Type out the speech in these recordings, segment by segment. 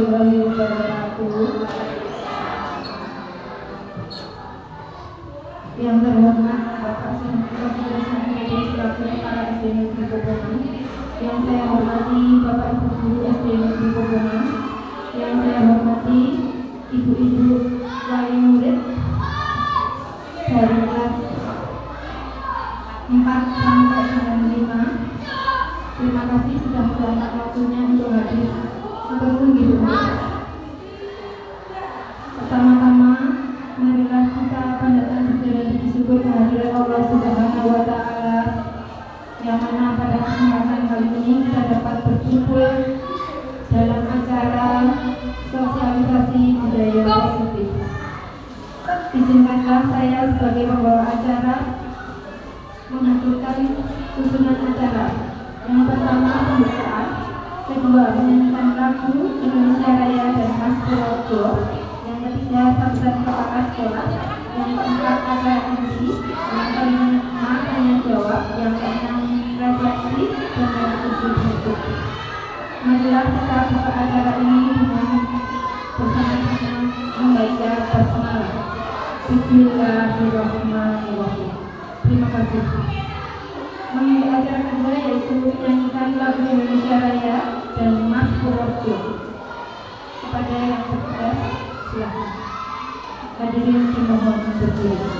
warahmatullahi wabarakatuh. Yang terhormat Bapak Presiden selaku Kepala SD Negeri Popongan, yang saya hormati Bapak Ibu Guru SD Negeri Popongan, yang saya hormati Ibu-ibu wali murid dari kelas 4 sampai dengan 5. Terima kasih sudah meluangkan waktunya untuk hadir untuk menghibur. Pertama-tama, marilah kita panjatkan puja dan puji syukur kehadiran Allah Subhanahu wa Ta'ala, yang mana pada kesempatan kali ini kita dapat berkumpul dalam acara sosialisasi budaya positif. Izinkanlah saya sebagai pembawa acara mengaturkan susunan acara. Yang pertama pembukaan, kedua menyanyikan lagu Indonesia Raya dan Mas Purworejo, yang ketiga sambutan kepala sekolah, yang keempat acara MC, yang kelima tanya jawab, yang keenam refleksi, dan yang ketujuh buku. Marilah kita buka acara ini dengan bersama-sama membaca basmalah. Bismillahirrahmanirrahim. Terima kasih. Mengenai acara kedua yaitu menyanyikan lagu Indonesia Raya dan Mas Purworejo. Kepada yang bertugas, silakan. Hadirin dimohon berdiri.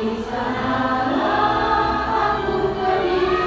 Di sana aku pergi.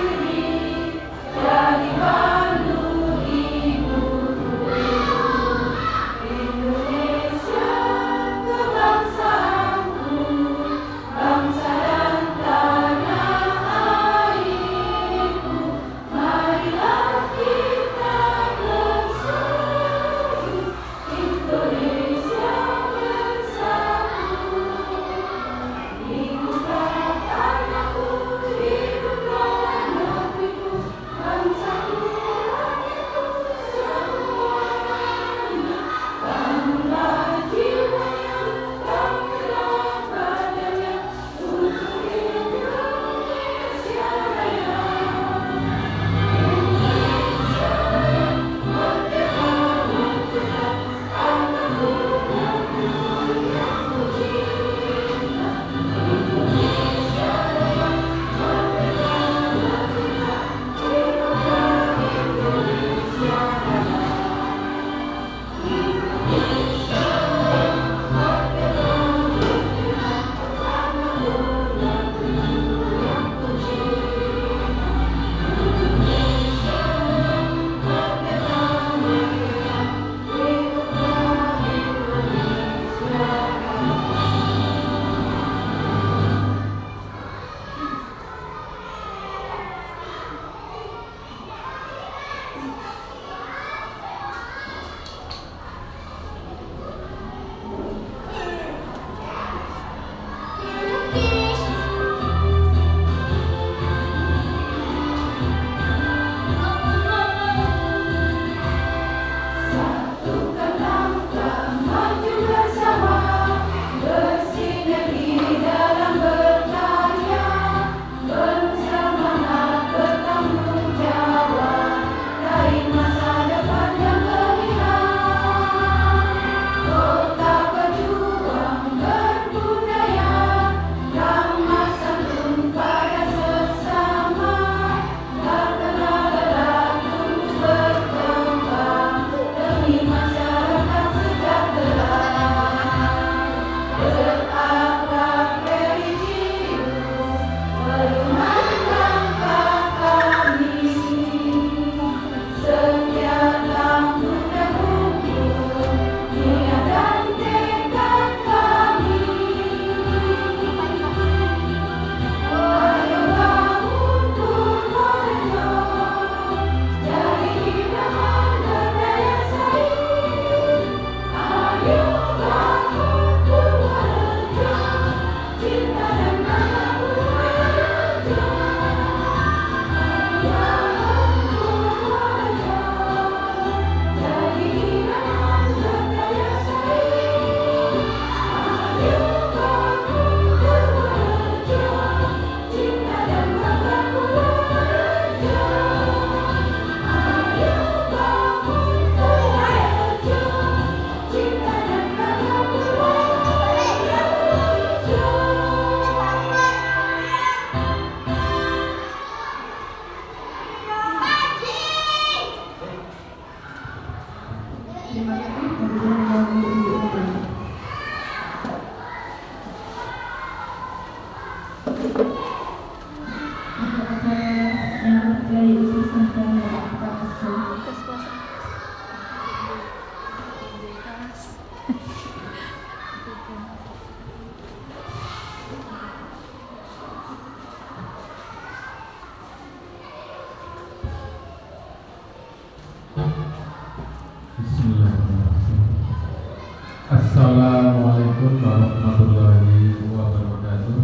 warahmatullahi wabarakatuh.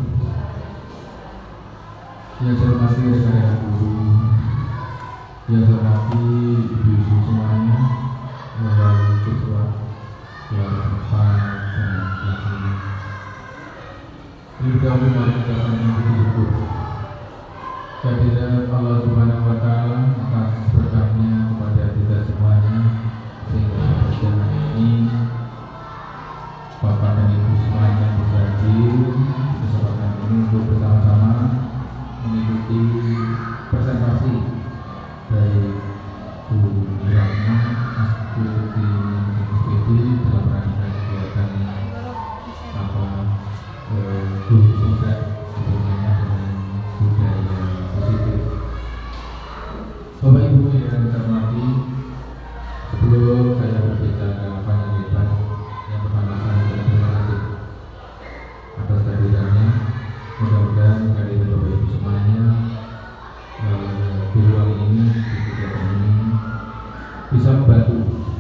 Yang saya hormati rekan-rekan guru, yang saya hormati ibu-ibu semuanya, melalui siswa yang sempat dan ini. Terlebih dahulu mari kita saling bersyukur kehadirat Allah Subhanahu wa Ta'ala atas berkahnya kepada kita semuanya, sehingga pada ini Bapak dan Ibu semuanya bisa hadir di kesempatan ini untuk bersama-sama mengikuti presentasi dari Bu Irana Astuti SPD dalam rangka kegiatan guru muda hubungannya dengan budaya positif. Bapak Ibu yang saya hormati, sebelum saya berbicara panjang lebar, yang pertama saya terima kasih atas kehadirannya. Mudah-mudahan kehadiran Bapak Ibu semuanya di ruang ini, di kegiatan ini bisa membantu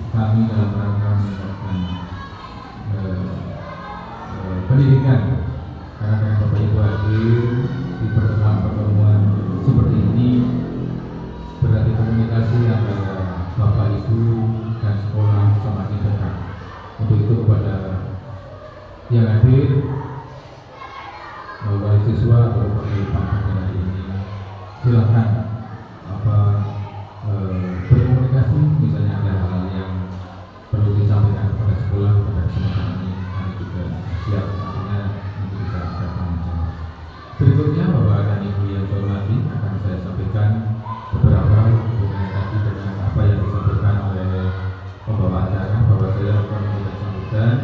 kami dalam rangka meningkatkan pendidikan. Karena dengan Bapak Ibu hadir di pertemuan-pertemuan seperti ini, berarti komunikasi antara Bapak Ibu dan sekolah semakin dekat. Untuk itu kepada yang hadir, wali siswa atau pemilik pangkat hari ini, silakan berkomunikasi. Misalnya ada hal yang perlu disampaikan kepada sekolah, kepada kesempatan ini kami juga siap artinya nanti bisa datang menjawab. Berikutnya Bapak dan Ibu yang saya hormati, akan saya sampaikan beberapa hubungan tadi dengan apa yang disampaikan oleh pembawa acara, bahwa saya akan memberikan sambutan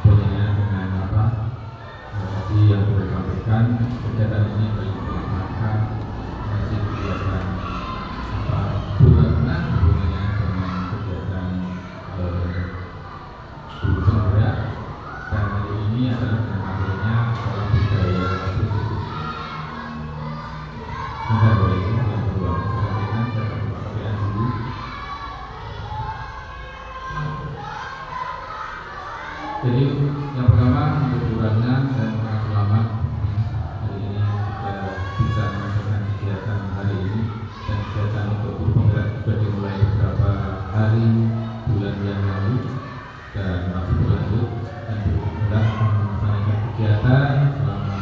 hubungannya dengan apa tadi yang sudah disampaikan. Kegiatan ini berlangsung masih kegiatan bulanan hubungannya dengan kegiatan guru penggerak, dan hari ini adalah dengan materinya sekolah budaya positif. Sebentar boleh yang kedua saya sampaikan, saya akan berpakaian dulu. Jadi yang pertama untuk kurangnya saya mengucapkan selamat hari ini kita bisa melaksanakan kegiatan hari ini, dan kegiatan untuk guru penggerak sudah dimulai beberapa hari bulan yang lalu dan masih berlanjut, dan guru penggerak melaksanakan kegiatan selama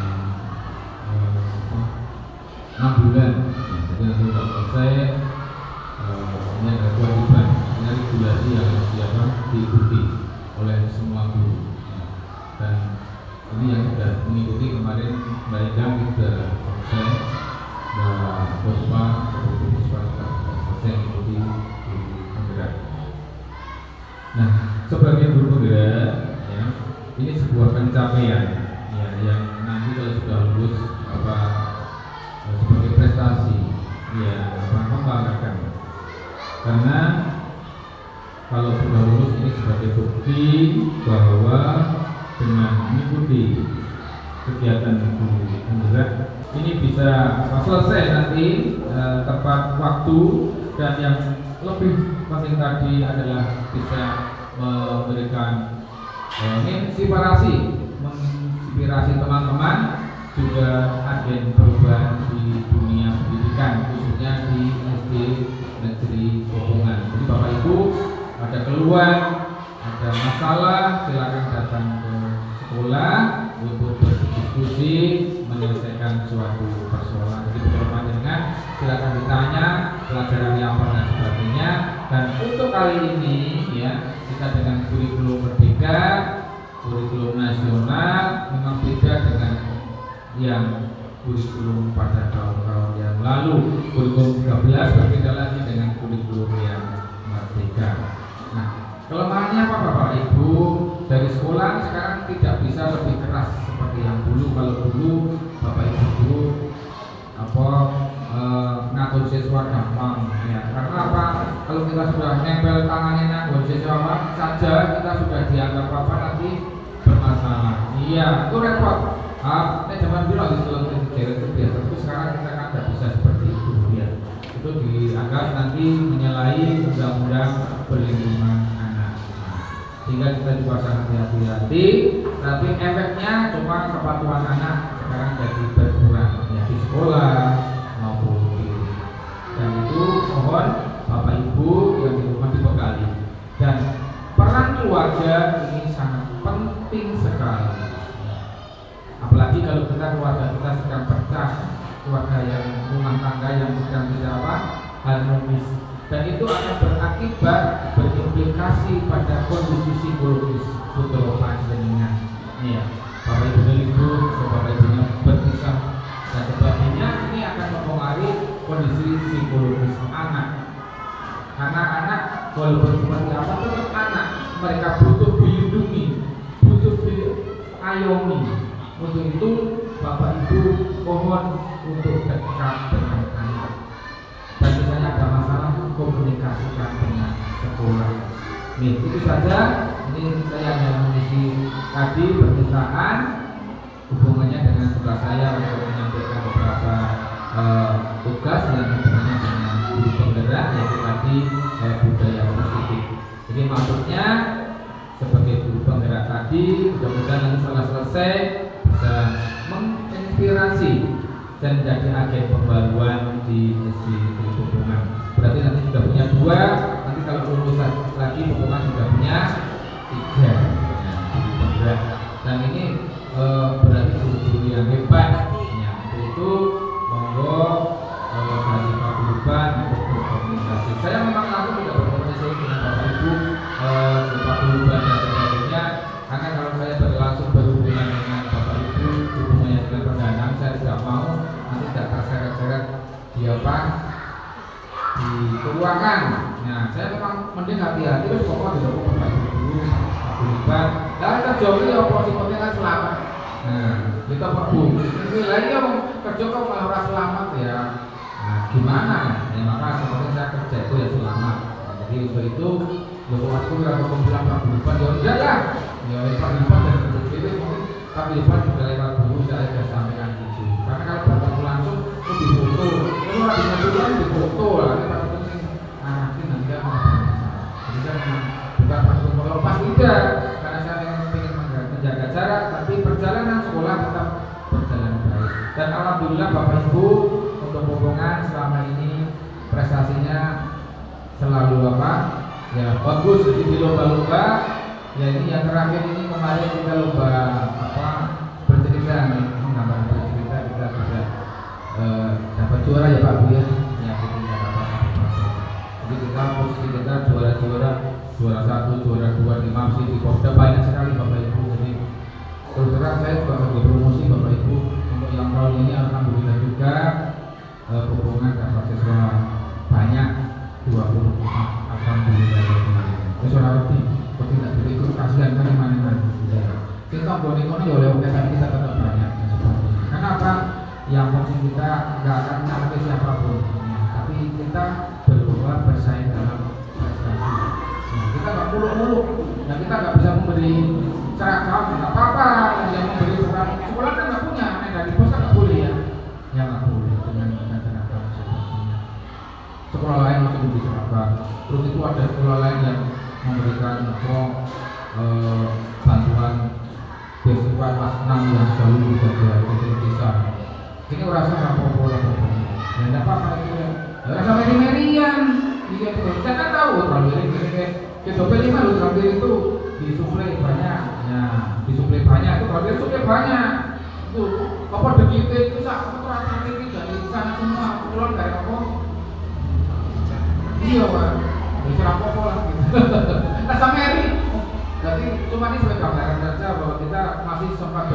6 bulan. Jadi nanti kalau selesai ini ada kewajiban, ini regulasi yang harus diikuti oleh semua guru. Dan ini yang sudah mengikuti kemarin Mbak Ida sudah selesai, Mbak Puspa sudah selesai mengikuti guru penggerak. Nah, sebagai guru penggerak ya, ini sebuah pencapaian ya, yang nanti kalau sudah lulus sebagai prestasi ya, membanggakan. Karena kalau sudah lulus ini sebagai bukti bahwa dengan mengikuti kegiatan guru penggerak ini bisa selesai nanti tepat waktu, dan yang lebih penting tadi adalah bisa memberikan menginspirasi teman-teman, juga agen perubahan di dunia pendidikan, khususnya di SD Negeri Hubungan. Jadi Bapak Ibu ada keluhan, ada masalah, silakan datang ke sekolah untuk berdiskusi, menyelesaikan suatu persoalan. Jadi beberapa dengan silakan ditanya pelajaran yang apa dan sebagainya. Dan untuk kali ini ya, kita dengan kurikulum berbeda, kurikulum nasional memang beda dengan yang kurikulum pada tahun-tahun yang lalu. Kurikulum 13 berbeda lagi dengan kurikulum yang merdeka. Nah, kelemahannya apa Bapak Ibu? Dari sekolah sekarang tidak bisa lebih keras seperti yang dulu. Kalau dulu Bapak Ibu guru ngatur siswa gampang ya. Karena apa? Kalau kita sudah nempel tangannya ngatur siswa saja, kita sudah dianggap apa nanti bermasalah. Iya, itu repot. Zaman dulu di sekolah itu biasa, tapi sekarang kita kan tidak bisa seperti itu ya. Itu dianggap nanti menyalahi undang-undang perlindungan anak. sehingga kita juga sangat hati-hati. Tapi efeknya cuma kepatuhan anak sekarang jadi berkurang ya di sekolah maupun di rumah. Dan itu mohon Bapak Ibu yang di rumah dibekali. Dan peran keluarga ini sangat penting sekali. Apalagi kalau keluarga kita sedang pecah, keluarga yang rumah tangga yang sedang tidak harmonis, dan itu akan berakibat berimplikasi pada kondisi psikologis putra panjenengan. Ya, Bapak Ibu libur, Bapak Ibunya berpisah dan sebagainya, ini akan mempengaruhi kondisi psikologis anak. Karena anak walaupun seperti apa tetap anak, mereka butuh dilindungi, butuh diayomi. Untuk itu Bapak Ibu mohon untuk dekat dengan anak. Dan misalnya ada masalah, komunikasikan dengan sekolah. Nih, itu saja. Ini saya hanya mengisi tadi permintaan hubungannya dengan tugas saya untuk menyampaikan beberapa tugas yang hubungannya dengan guru penggerak, yaitu tadi budaya positif. Jadi maksudnya sebagai guru penggerak tadi, mudah-mudahan nanti setelah selesai bisa menginspirasi dan menjadi agen pembaruan di SD Hubungan. Berarti nanti sudah punya 2, nanti kalau lulus lagi Hubungan sudah punya 3 penggerak. Dan ini berarti guru-guru yang hebat. Ya, untuk itu monggo dari Pak Gulban untuk berkomunikasi. Saya memang langsung tidak berkomunikasi dengan Bapak Ibu, Pak Gulban dan sebagainya. Karena kalau saya langsung berhubungan dengan Bapak Ibu, hubungannya dengan perdana, saya tidak mau nanti tidak terseret-seret di apa di keuangan. Nah, saya memang mending hati-hati terus pokoknya tidak mau Bapak Ibu dulu, Pak Gulban. Kalau kita jauh ya operasi penting kan selamat. Nah, kita Pak Bu, ini lagi yang kerja kok malah orang selamat ya. Nah, gimana? Ya maka seperti saya kerja itu ya selamat. Nah, jadi untuk itu aku tidak mau bilang Pak Gulban, ya enggak lah. Ya Pak Gulban dan itu Pak Gulban juga lewat dulu saya sudah sampaikan gitu. Karena kalau bertemu langsung itu di foto, kalau orang di mobil di foto lah. Ini tapi penting nanti ada masalah. Jadi saya memang bukan langsung melepas tidak, karena saya ingin menjaga jarak, tapi perjalanan sekolah tetap berjalan baik. Dan alhamdulillah Bapak Ibu untuk hubungan selama ini prestasinya selalu apa? Ya bagus. Jadi di lomba-lomba. Ya ini yang terakhir ini kemarin kita lomba apa bercerita nih, mengambil bercerita kita sudah dapat juara ya Pak Bu ya. Ya kita dapat. Jadi kita posisi kita juara 1, juara 2 di MAPSI, di Kopda banyak sekali Bapak Ibu. Jadi terus terang saya juga sebagai promosi Bapak Ibu untuk yang tahun ini alhamdulillah juga hubungan dapat siswa banyak 24 alhamdulillah ya kemarin. Siswa lebih tidak berikut kasihan kan mana-mana. Kita boleh ngono ya oleh kita tetap banyak. Kenapa? Yang penting kita nggak akan nyalakan siapapun, tapi kita berbuat bersaing dalam prestasi. Kita nggak muluk-muluk, dan kita nggak bisa memberi seragam, nggak apa-apa. Yang memberi seragam sekolah kan nggak punya, dari bos nggak boleh ya, yang nggak boleh dengan seragam. Sekolah lain masih memberi seragam. Terus itu ada sekolah lain yang memberikan bantuan beasiswa kelas 6 yang selalu dijaga di desa. Ini rasa apa-apa lah pokoknya. Dan tidak apa-apa itu ya. Rasa meri-merian. Iya betul. Saya kan tahu terakhir ini kita beli malu terakhir itu disuplai banyak. Ya, disuplai banyak itu terakhir suplai banyak. Itu apa begitu itu sak terakhir ini dari sana semua pulang dari apa? Iya Pak. Bisa apa-apa lah. Rasa meri. Jadi cuma ini sebagai gambaran saja bahwa kita masih sempat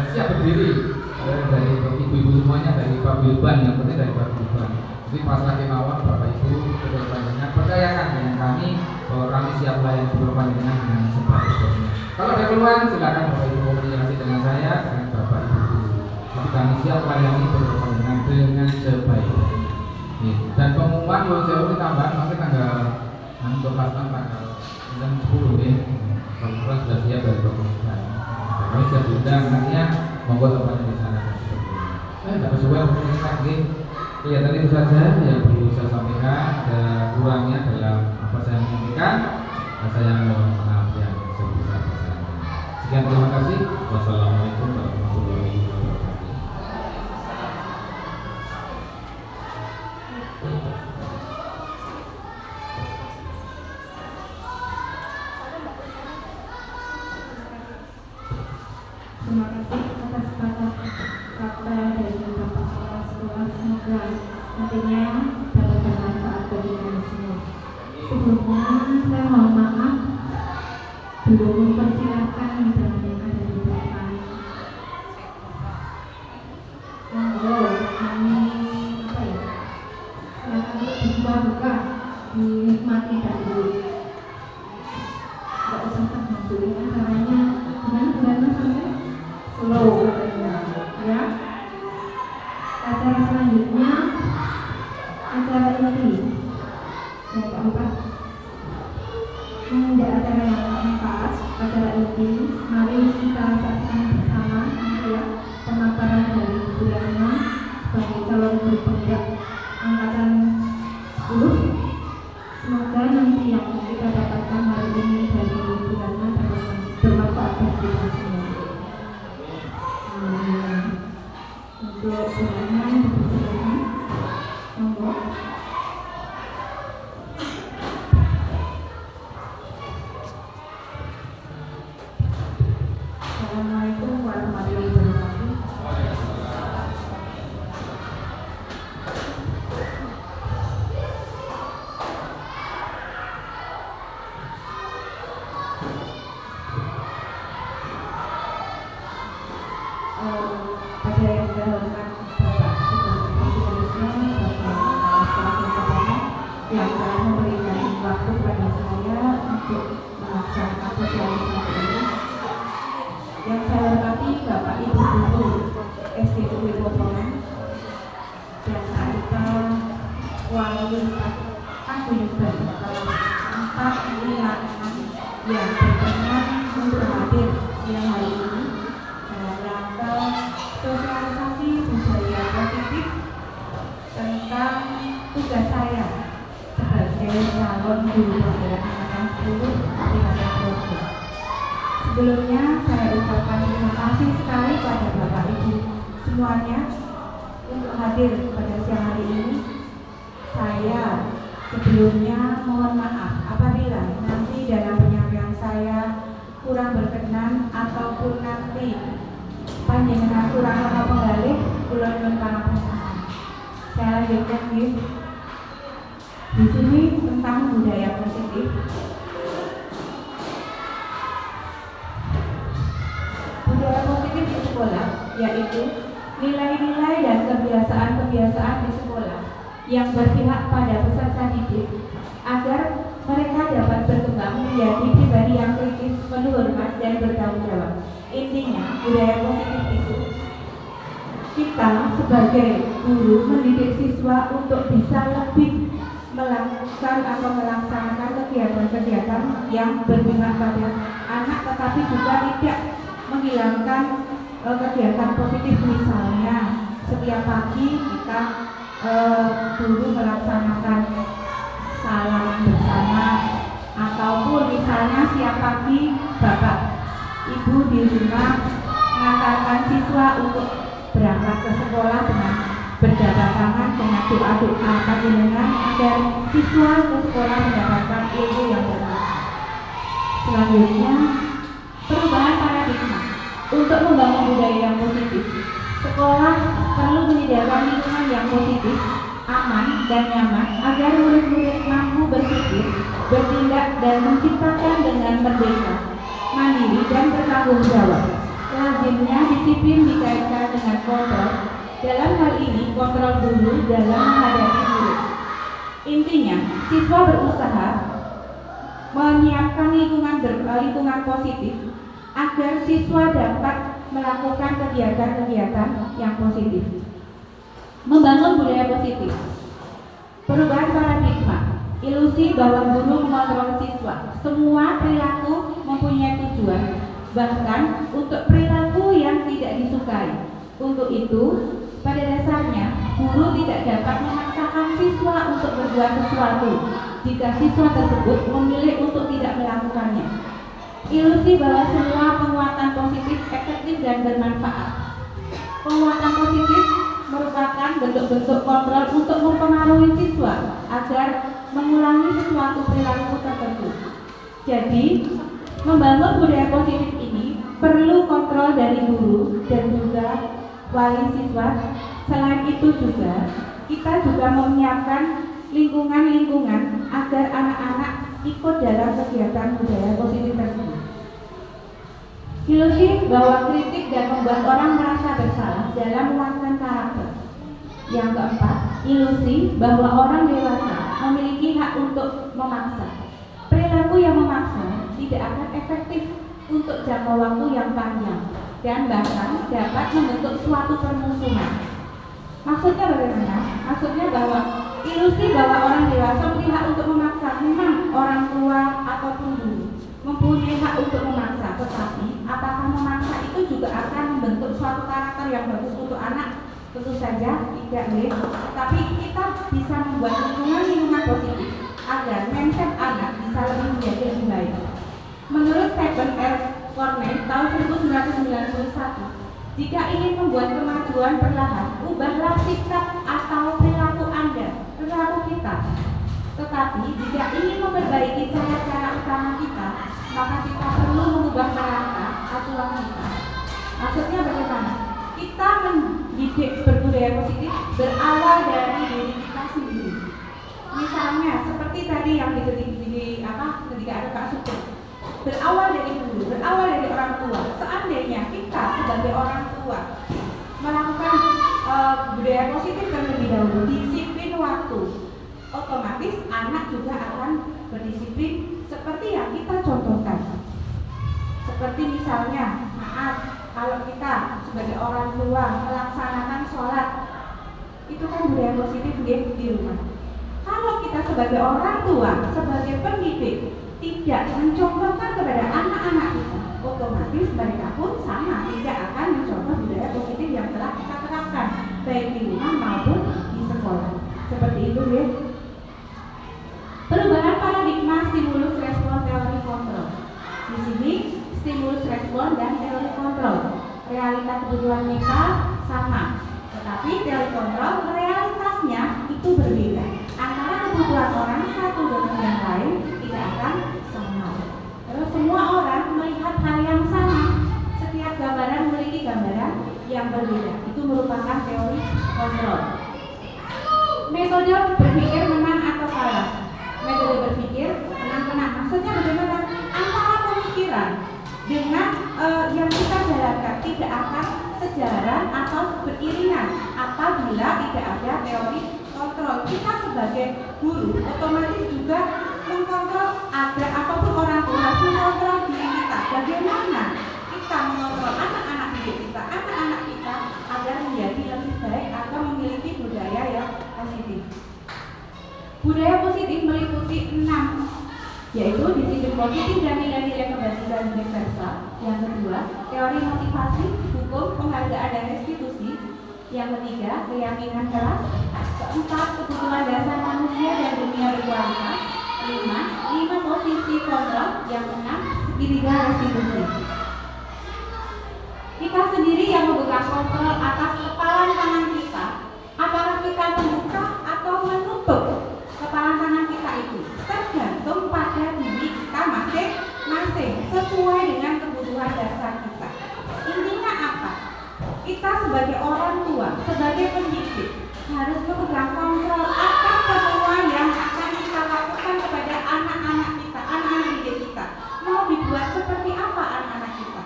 siap berdiri dari ibu-ibu semuanya, dari Pak Gulban, yang penting dari Pak Gulban. Jadi pas lagi mawon Bapak Ibu kedepannya percayakan dengan kami bahwa kami siap layan berpandangan dengan sebaik-baiknya. Kalau ada keluhan silakan Bapak Ibu komunikasi dengan saya, dengan Bapak Ibu. Jadi kami siap layani berpandangan dengan sebaik-baiknya. Dan pengumuman kalau saya udah tambahan nanti tanggal 6 tanggal 10 ya. Kalau sudah siap dari pengumuman. Kami siap diundang nantinya monggo tempatnya di sana. Tidak sesuai mungkin lagi. Ya tadi itu saja yang perlu saya sampaikan. Ada kurangnya dalam apa saya menyampaikan. Saya mohon maaf ya. Sekian, terima kasih. Wassalamualaikum warahmatullahi wabarakatuh. Terima kasih atas kata dari Bapak Kepala Sekolah. Semoga nantinya dapat bermanfaat bagi kami semua. Sebelumnya saya mohon maaf belum mempersilahkan dan yang ada di belakang. Kami apa ya? Silakan buka dinikmati dahulu. Tidak usah terhambur acaranya. Gimana sampai slow katanya, ya. Acara selanjutnya acara inti yang keempat. Menjadi acara yang keempat, acara inti. Mari kita saksikan bersama ya pemaparan dari Bu Ratna sebagai calon guru penggerak angkatan 10. Semoga nanti yang kita dapatkan hari ini dari Bu Ratna dapat bermanfaat bagi kita semua. Untuk Bu Ratna dipersilakan. Monggo. Assalamualaikum warahmatullahi wabarakatuh. Pada yang didahulukan Bapak Supervisor yang telah memberikan waktu pada saya untuk melaksanakan sosialisasi ini. Yang saya hormati Bapak Ibu Guru SDU Popongan dan Aita Wali Paguyuban kelas 4, 5, 6 yang berkenan untuk hadir siang hari ini dalam rangka sosialisasi budaya positif tentang tugas saya sebagai calon guru penggerak angkatan 10 tingkatan program. Sebelumnya saya ucapkan terima kasih sekali pada Bapak Ibu semuanya untuk hadir pada siang hari ini. Saya sebelumnya mohon maaf apabila nanti dalam penyampaian saya kurang berkenan ataupun nanti panjenengan kurang penggalih kula nyuwun pangapunten. Saya lanjutkan di sini tentang budaya positif. Budaya positif di sekolah yaitu nilai-nilai dan kebiasaan-kebiasaan di sekolah yang berpihak pada peserta didik agar mereka dapat berkembang menjadi pribadi yang kritis, penuh hormat dan bertanggung jawab. Intinya, budaya positif itu kita sebagai guru mendidik siswa untuk bisa lebih melakukan atau melaksanakan kegiatan-kegiatan yang berpihak pada anak, tetapi juga tidak menghilangkan kegiatan positif. Misalnya setiap pagi kita guru melaksanakan salaman bersama, ataupun misalnya setiap pagi bapak ibu di rumah mengantarkan siswa untuk berangkat ke sekolah dengan berjabat tangan dengan doa-doa panjenengan agar siswa ke sekolah mendapatkan ilmu yang benar. Selanjutnya, perubahan paradigma untuk membangun budaya yang positif. Sekolah perlu menyediakan lingkungan yang positif, aman dan nyaman agar murid-murid mampu berpikir, bertindak dan menciptakan dengan merdeka, mandiri dan bertanggung jawab. Lazimnya disiplin dikaitkan dengan kontrol. Dalam hal ini kontrol guru dalam menghadapi murid. Intinya, siswa berusaha menyiapkan lingkungan positif agar siswa dapat melakukan kegiatan-kegiatan yang positif. Membangun budaya positif. Perubahan paradigma. Ilusi bahwa guru mengontrol siswa. Semua perilaku mempunyai tujuan, bahkan untuk perilaku yang tidak disukai. Untuk itu, pada dasarnya, guru tidak dapat memaksakan siswa untuk berbuat sesuatu jika siswa tersebut memilih untuk tidak melakukannya. Ilusi bahwa semua penguatan positif efektif dan bermanfaat. Penguatan positif merupakan bentuk-bentuk kontrol untuk mempengaruhi siswa agar mengulangi sesuatu perilaku tertentu. Jadi, membangun budaya positif ini perlu kontrol dari guru dan juga wali siswa. Selain itu juga, kita juga menyiapkan lingkungan-lingkungan agar anak-anak ikut dalam kegiatan budaya positif tersebut. Ilusi bahwa kritik dan membuat orang merasa bersalah dalam melakukan karakter. Yang keempat, ilusi bahwa orang dewasa memiliki hak untuk memaksa. Perilaku yang memaksa tidak akan efektif untuk jangka waktu yang panjang dan bahkan dapat membentuk suatu permusuhan. Maksudnya bagaimana? Maksudnya bahwa ilusi bahwa orang dewasa memiliki hak untuk memaksa. Memang orang tua ataupun guru mempunyai hak untuk memaksa, tetapi apakah memaksa itu juga akan membentuk suatu karakter yang bagus untuk anak? Tentu saja tidak, tetapi kita bisa membuat lingkungan positif agar mindset anak bisa menjadi lebih baik. Menurut Stephen R. Cornell tahun 1991, jika ingin membuat kemajuan perlahan, ubahlah sikap atau perilaku Anda, perilaku kita. Tetapi jika ingin memperbaiki cara-cara utama kita, maka kita perlu mengubah karakter aturan kita. Maksudnya bagaimana? Kita mendidik berbudaya positif berawal dari diri kita sendiri. Misalnya seperti tadi yang ketika ada Pak Supir, berawal dari guru, berawal dari orang tua. Seandainya kita sebagai orang tua melakukan budaya positif terlebih dahulu, disiplin waktu, otomatis anak juga akan berdisiplin seperti yang kita contohkan. Seperti misalnya, kalau kita sebagai orang tua melaksanakan sholat, itu kan budaya positif di rumah. Kalau kita sebagai orang tua, sebagai pendidik, tidak mencontohkan kepada anak-anak kita, otomatis mereka pun sama tidak akan mencontoh budaya positif yang telah kita terapkan, baik di rumah maupun di sekolah. Seperti itu, ya. Perubahan paradigma stimulus respon teori kontrol. Di sini stimulus respon dan teori kontrol. Realita kebutuhan kita sama, tetapi teori kontrol realitasnya itu berbeda. Antara kebutuhan orang satu dengan yang lain tidak akan sama. Terus semua orang melihat hal yang sama. Setiap gambaran memiliki gambaran yang berbeda. Itu merupakan teori kontrol. Metode berpikir menang atau kalah. Metode berpikir menang-menang. Maksudnya bagaimana? Antara pemikiran dengan yang kita jalankan tidak akan sejalan atau beriringan apabila tidak ada teori kontrol. Kita sebagai guru otomatis juga mengkontrol ada apapun orang tua harus mengontrol diri kita. Bagaimana kita mengontrol anak-anak didik kita, anak-anak kita agar menjadi lebih baik atau memiliki budaya yang positif. Budaya positif meliputi 6, yaitu disiplin positif dan nilai-nilai kebajikan universal. Yang kedua, teori motivasi, hukum, penghargaan dan restitusi. Yang ketiga, keyakinan keras. Keempat, kebutuhan dasar manusia dan dunia berkualitas. 5 posisi kontrol. Yang 6, segitiga restitusi. Kita sendiri yang memegang kontrol atas kepalan tangan kita. Apakah kita membuka atau menutup kepalan tangan kita itu? Tergantung pada diri kita masing-masing sesuai dengan kebutuhan dasar kita. Intinya apa? Kita sebagai orang tua, sebagai pendidik harus memegang kontrol atas semua yang akan kita lakukan kepada anak-anak kita, anak-anak didik kita. Mau dibuat seperti apa anak-anak kita?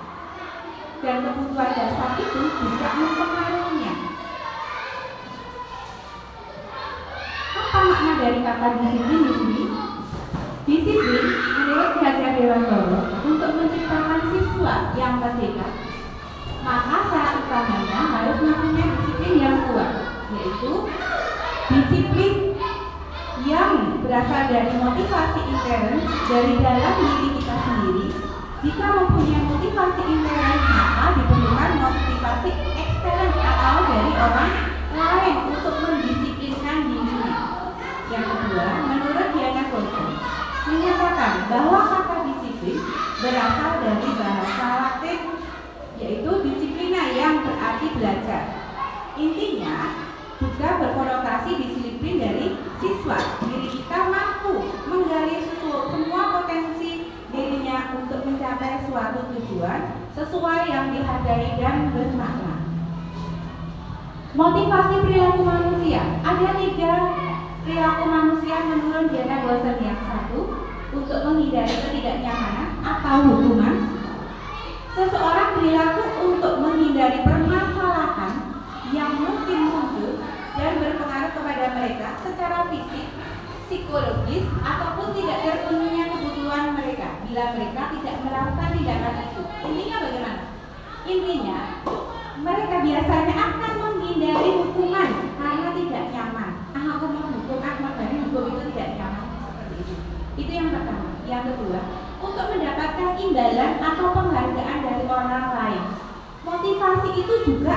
Dan kebutuhan dasar itu juga mempengaruhinya. Apa makna dari kata disiplin di sini? Disiplin menurut Ki Hajar Dewantoro untuk menciptakan siswa yang merdeka, maka syarat utamanya harus mempunyai disiplin yang kuat, yaitu disiplin yang berasal dari motivasi intern dari dalam diri kita sendiri. Jika mempunyai motivasi intern, maka diperlukan motivasi ekstern atau dari orang lain untuk mendisiplinkan diri. Yang kedua, menurut Diana Colson menyatakan bahwa kata disiplin berasal dari bahasa Latin, yaitu disiplina yang berarti belajar. Intinya juga berkonotasi disiplin dari siswa. Diri kita mampu menggali semua potensi dirinya untuk mencapai suatu tujuan sesuai yang dihargai dan bermakna. Motivasi perilaku manusia. Ada 3 perilaku manusia menurut Diana Glosser. Yang 1, untuk menghindari ketidaknyamanan atau hukuman. Seseorang perilaku untuk menghindari permasalahan yang mungkin muncul dan berpengaruh kepada mereka secara fisik, psikologis, ataupun tidak terpenuhinya kebutuhan mereka bila mereka tidak melakukan tindakan itu. Intinya bagaimana? Intinya mereka biasanya akan menghindari hukuman karena tidak nyaman. Aku menghukum, dari hukum itu tidak nyaman, seperti itu. Itu yang pertama. Yang kedua, untuk mendapatkan imbalan atau penghargaan dari orang lain. Motivasi itu juga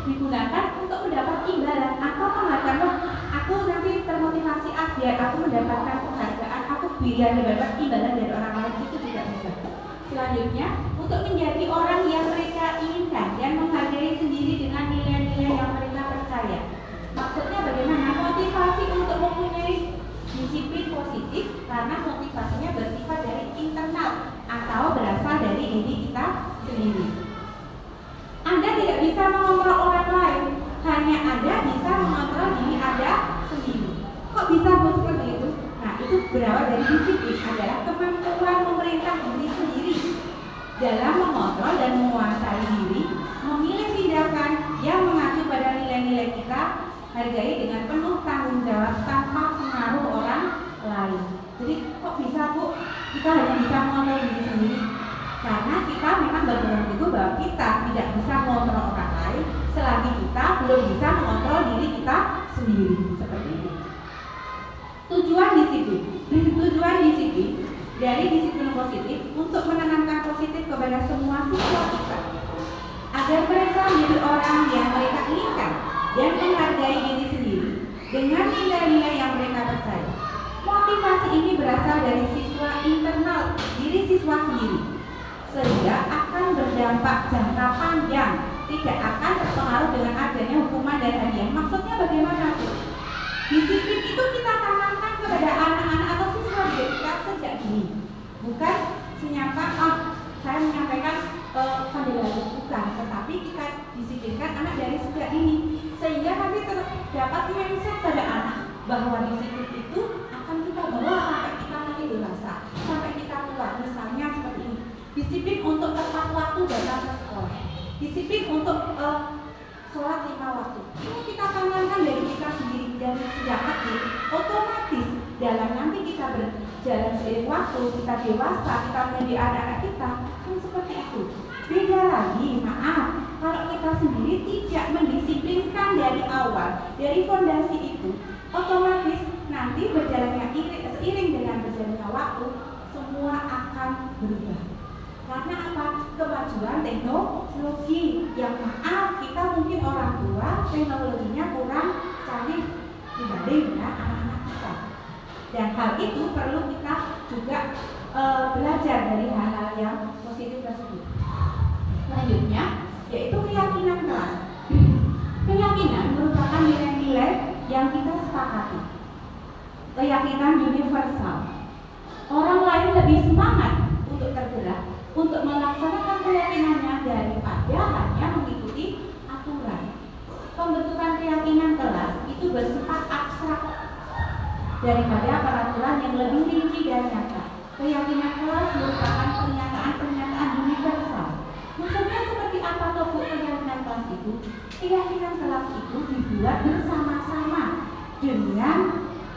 digunakan untuk mendapat imbalan atau penghargaan. Aku nanti termotivasi biar aku mendapatkan penghargaan, aku biar mendapat imbalan dari orang lain, itu juga bisa. Selanjutnya, untuk menjadi orang yang mereka inginkan dan menghargai sendiri dengan nilai-nilai yang mereka percaya. Maksudnya bagaimana? Motivasi untuk mempunyai disiplin positif karena motivasinya bersifat dari internal atau berasal dari diri kita sendiri. Anda tidak bisa mengontrol orang lain, hanya Anda bisa mengontrol diri Anda sendiri. Kok bisa seperti itu? Nah, itu berawal dari disiplin adalah kemampuan memerintah diri sendiri dalam mengontrol dan menguasai diri, memilih tindakan yang mengacu pada nilai-nilai kita, hargai dengan penuh tanggung jawab tanpa pengaruh orang lain. Jadi kok bisa Bu? Kita hanya bisa mengontrol diri sendiri. Karena kita memang berpegang teguh bahwa kita tidak bisa mengontrol orang lain selagi kita belum bisa mengontrol diri kita sendiri. Seperti itu. Tujuan disiplin. Tujuan disiplin dari disiplin positif untuk menanamkan positif kepada semua siswa kita, agar mereka menjadi orang yang mereka inginkan dan menghargai diri sendiri dengan nilai-nilai yang mereka percaya. Motivasi ini berasal dari siswa internal diri siswa sendiri, sehingga akan berdampak jangka panjang, tidak akan terpengaruh dengan adanya hukuman dan hadiah. Maksudnya bagaimana? Disiplin itu kita tanamkan kepada anak-anak atau siswa kita sejak dini, bukan senyapa saya menyampaikan sambil lalu, bukan, tetapi kita disiplinkan anak dari sejak dini, sehingga nanti terdapat mindset pada anak bahwa disiplin itu akan kita bawa sampai kita nanti dewasa, sampai kita tua. Misalnya seperti ini, disiplin untuk tepat waktu datang ke sekolah, disiplin untuk sholat 5 waktu. Ini kita tanamkan dari kita sendiri dari sejak kecil. Otomatis dalam nanti kita berjalan seiring waktu, kita dewasa, kita menjadi anak-anak kita, kan seperti itu. Beda lagi, maaf, kalau kita sendiri tidak mendisiplinkan dari awal, dari fondasi itu, otomatis nanti berjalannya seiring dengan berjalannya waktu, semua akan berubah. Karena apa? Kemajuan teknologi yang maaf kita mungkin orang tua teknologinya kurang canggih dibanding dengan anak-anak kita. Dan hal itu perlu kita juga belajar dari hal-hal yang positif tersebut. Selanjutnya yaitu keyakinan kelas. Keyakinan merupakan nilai-nilai yang kita sepakati. Keyakinan universal. Orang lain lebih semangat untuk tergerak untuk melaksanakan keyakinannya daripada hanya mengikuti aturan. Pembentukan keyakinan kelas itu bersifat abstrak daripada peraturan yang lebih rinci dan nyata. Keyakinan kelas merupakan pernyataan universal. Maksudnya seperti apa tuh keyakinan kelas itu? Keyakinan kelas itu dibuat bersama-sama dengan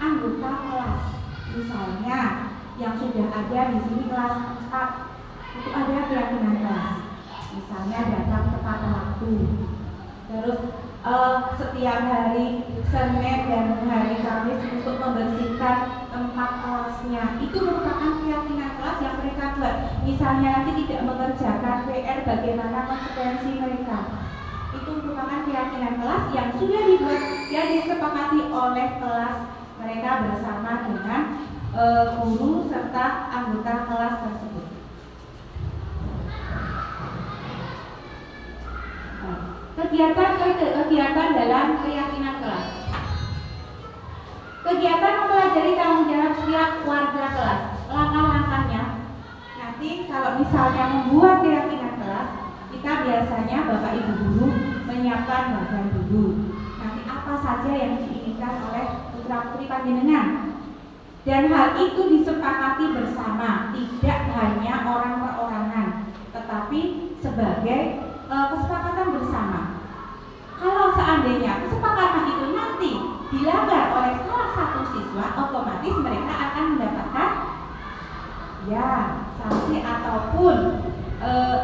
anggota kelas. Misalnya yang sudah ada di sini kelas 4 itu ada keyakinan kelas. Misalnya datang tepat waktu. Terus setiap hari Senin dan hari Kamis untuk membersihkan tempat kelasnya. Itu merupakan keyakinan kelas yang mereka buat. Misalnya nanti tidak mengerjakan PR, bagaimana konsekuensi mereka. Itu merupakan keyakinan kelas yang sudah dibuat dan disepakati oleh kelas mereka bersama dengan guru serta anggota kelas tersebut. Kegiatan dalam keyakinan kelas. Kegiatan mempelajari tanggung jawab setiap warga kelas. Langkah-langkahnya, nanti kalau misalnya membuat keyakinan kelas, kita biasanya Bapak Ibu guru menyiapkan bagan dulu. Nanti apa saja yang diinginkan oleh putra-putri panjenengan. Dan hal itu disepakati bersama, tidak hanya orang per orangan, tetapi sebagai kesepakatan bersama. Kalau seandainya kesepakatan itu nanti dilanggar oleh salah satu siswa, otomatis mereka akan mendapatkan sanksi ataupun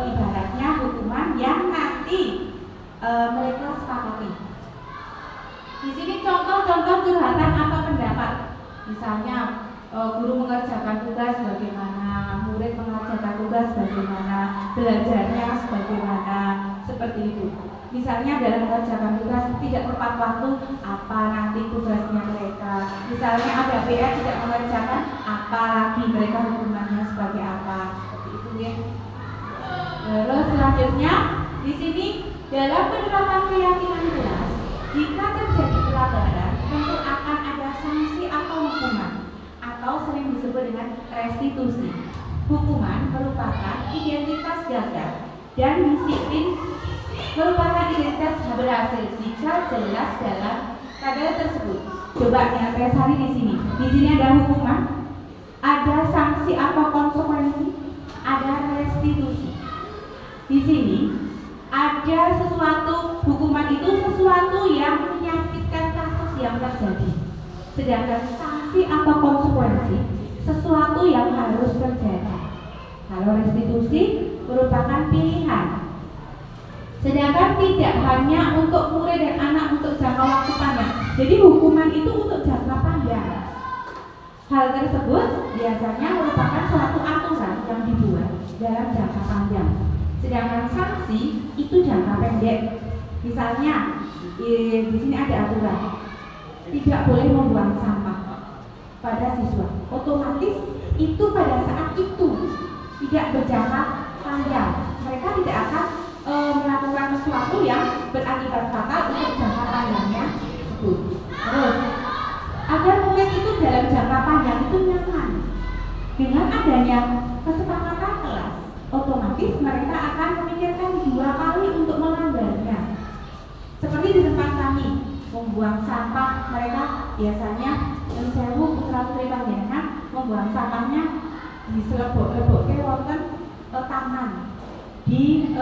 ibaratnya hukuman yang nanti mereka sepakati. Di sini contoh-contoh curhatan atau pendapat. Misalnya guru mengerjakan tugas bagaimana, murid mengerjakan tugas bagaimana, belajarnya sebagaimana, seperti itu. Misalnya dalam mengerjakan tugas tidak tepat waktu, apa nanti tugasnya mereka. Misalnya ada PR tidak mengerjakan, apa lagi mereka hukumannya sebagai apa, seperti itu ya. Terus selanjutnya di sini dalam penerapan keyakinan kelas, jika terjadi pelanggaran tentu akan ada sanksi atau hukuman, atau sering disebut dengan restitusi. Hukuman merupakan identitas gagal dan disiplin merupakan identitas berhasil jika jelas dalam kadar tersebut. Coba dianalisasi di sini. Di sini ada hukuman, ada sanksi atau konsekuensi, ada restitusi. Di sini ada sesuatu, hukuman itu sesuatu yang menyakitkan kasus yang terjadi. Sedangkan sanksi atau konsekuensi sesuatu yang harus terjadi. Kalau restitusi merupakan pilihan. Sedangkan tidak hanya untuk murid dan anak untuk jangka waktu panjang. Jadi hukuman itu untuk jangka panjang. Hal tersebut biasanya merupakan suatu aturan yang dibuat dalam jangka panjang. Sedangkan sanksi itu jangka pendek. Misalnya di sini ada aturan tidak boleh membuang sampah pada siswa. Otomatis itu pada saat itu tidak berjangka panjang. Mereka tidak akan melakukan sesuatu yang berakibat fatal untuk jangka panjangnya tersebut. Terus, agar murid itu dalam jangka panjang itu nyaman, dengan adanya kesepakatan kelas, otomatis mereka akan memikirkan 2 kali untuk melanggarnya. Seperti di tempat kami, membuang sampah, mereka biasanya mensewu putra-putri panjenengan membuang sampahnya di selebok-lebok wonten taman. Di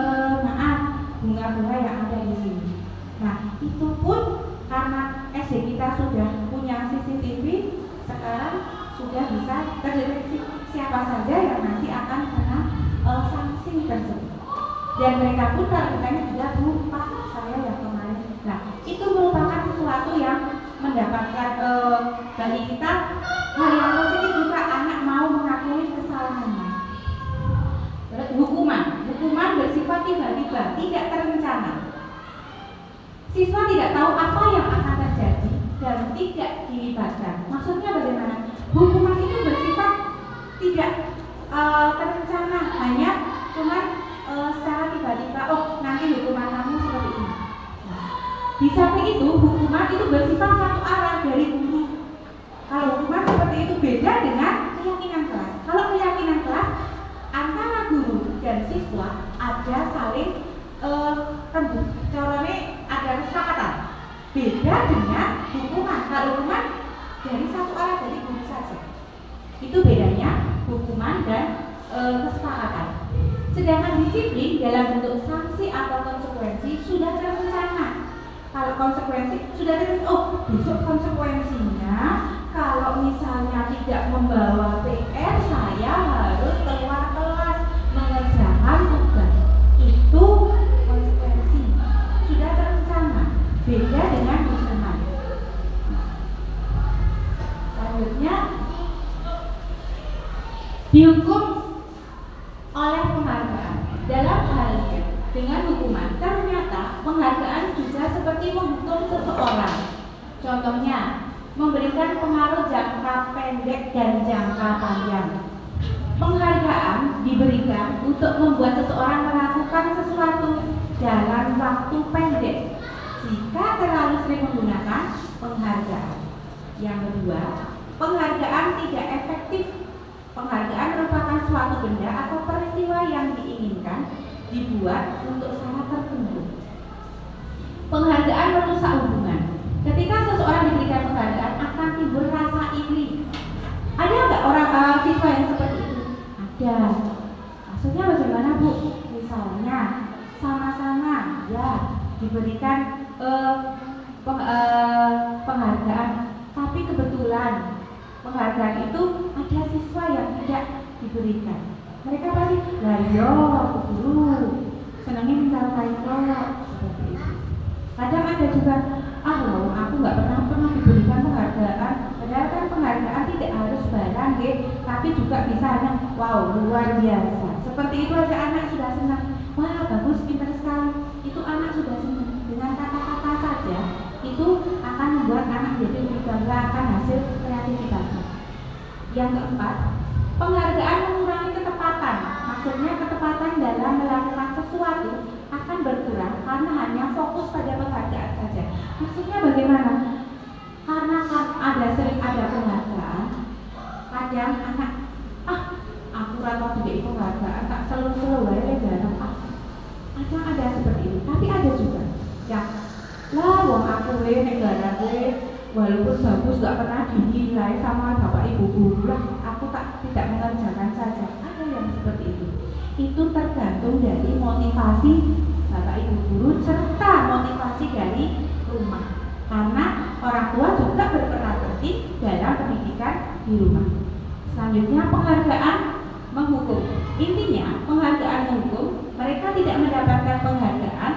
bunga-bunga yang ada di sini. Nah, itu pun karena SD kita sudah punya CCTV, sekarang sudah bisa terdeteksi siapa saja yang nanti akan kena sanksi tersebut. Dan mereka pun kalau ditanya juga, Bu, Pak, saya yang kemarin. Nah, itu merupakan sesuatu yang mendapatkan bagi kita hal yang positif juga, anak mau mengakui kesalahannya. Hukuman bersifat tiba-tiba, tidak terencana. Siswa tidak tahu apa yang akan terjadi dan tidak dilibatkan. Maksudnya bagaimana? Hukuman itu bersifat tidak terencana, hanya cuma secara tiba-tiba. Oh, nanti hukuman kamu seperti ini. Di samping itu, hukuman itu bersifat satu arah dari guru. Kalau hukuman seperti itu beda dengan keyakinan kelas. Kalau keyakinan kelas antara guru dan siswa ada saling caranya ada kesepakatan. Beda dengan hukuman. Kalau hukuman dari satu arah dari guru saja. Itu bedanya hukuman dan kesepakatan. Sedangkan disiplin dalam bentuk sanksi atau konsekuensi sudah terencana. Kalau konsekuensi sudah terencana, oh besok konsekuensinya kalau misalnya tidak membawa PR, saya harus keluar kelas mengerjakan tugas. Itu konsekuensi sudah terencana. Beda dengan hukuman. Selanjutnya dihukum oleh penghargaan. Dalam halnya dengan hukuman, ternyata penghargaan juga seperti menghukum seseorang. Contohnya, memberikan pengaruh jangka pendek dan jangka panjang. Penghargaan diberikan untuk membuat seseorang melakukan sesuatu dalam waktu pendek jika terlalu sering menggunakan penghargaan. Yang kedua, penghargaan tidak efektif. Penghargaan merupakan suatu benda atau peristiwa yang diinginkan dibuat untuk syarat tertentu. Penghargaan merusak hubungan. Ketika seseorang diberikan penghargaan akan timbul rasa iri. Ada nggak orang siswa yang seperti itu? Ada. Maksudnya bagaimana, Bu? Misalnya sama-sama ya diberikan penghargaan, tapi kebetulan penghargaan itu ada siswa yang tidak diberikan. Mereka pasti, lah yo, guru senangnya minta kain kok, seperti itu. Kadang ada juga, aku nggak pernah diberikan penghargaan. Padahal kan penghargaan tidak harus barang, tapi juga bisa hanya, wow, luar biasa. Seperti itu aja anak sudah senang. Wah, bagus, pintar sekali. Itu anak sudah senang. Dengan kata-kata saja, itu akan membuat anak jadi lebih bangga akan hasil kreativitasnya. Yang keempat, penghargaan mengurangi ketepatan. Maksudnya ketepatan dalam melakukan sesuatu akan berkurang karena hanya fokus pada penghargaan saja. Maksudnya bagaimana? Karena sering ada penghargaan, kadang anak aku rata tidak penghargaan, tak selalu wae dalam kadang ada seperti itu. Tapi ada juga yang wong aku negara walaupun bagus gak pernah dinilai sama bapak ibu guru lah, aku tidak mengerjakan saja. Ada yang seperti itu. Itu tergantung dari motivasi bapak ibu guru serta motivasi dari rumah. Karena orang tua juga berperan penting dalam pendidikan di rumah. Selanjutnya, penghargaan menghukum. Intinya, penghargaan menghukum, mereka tidak mendapatkan penghargaan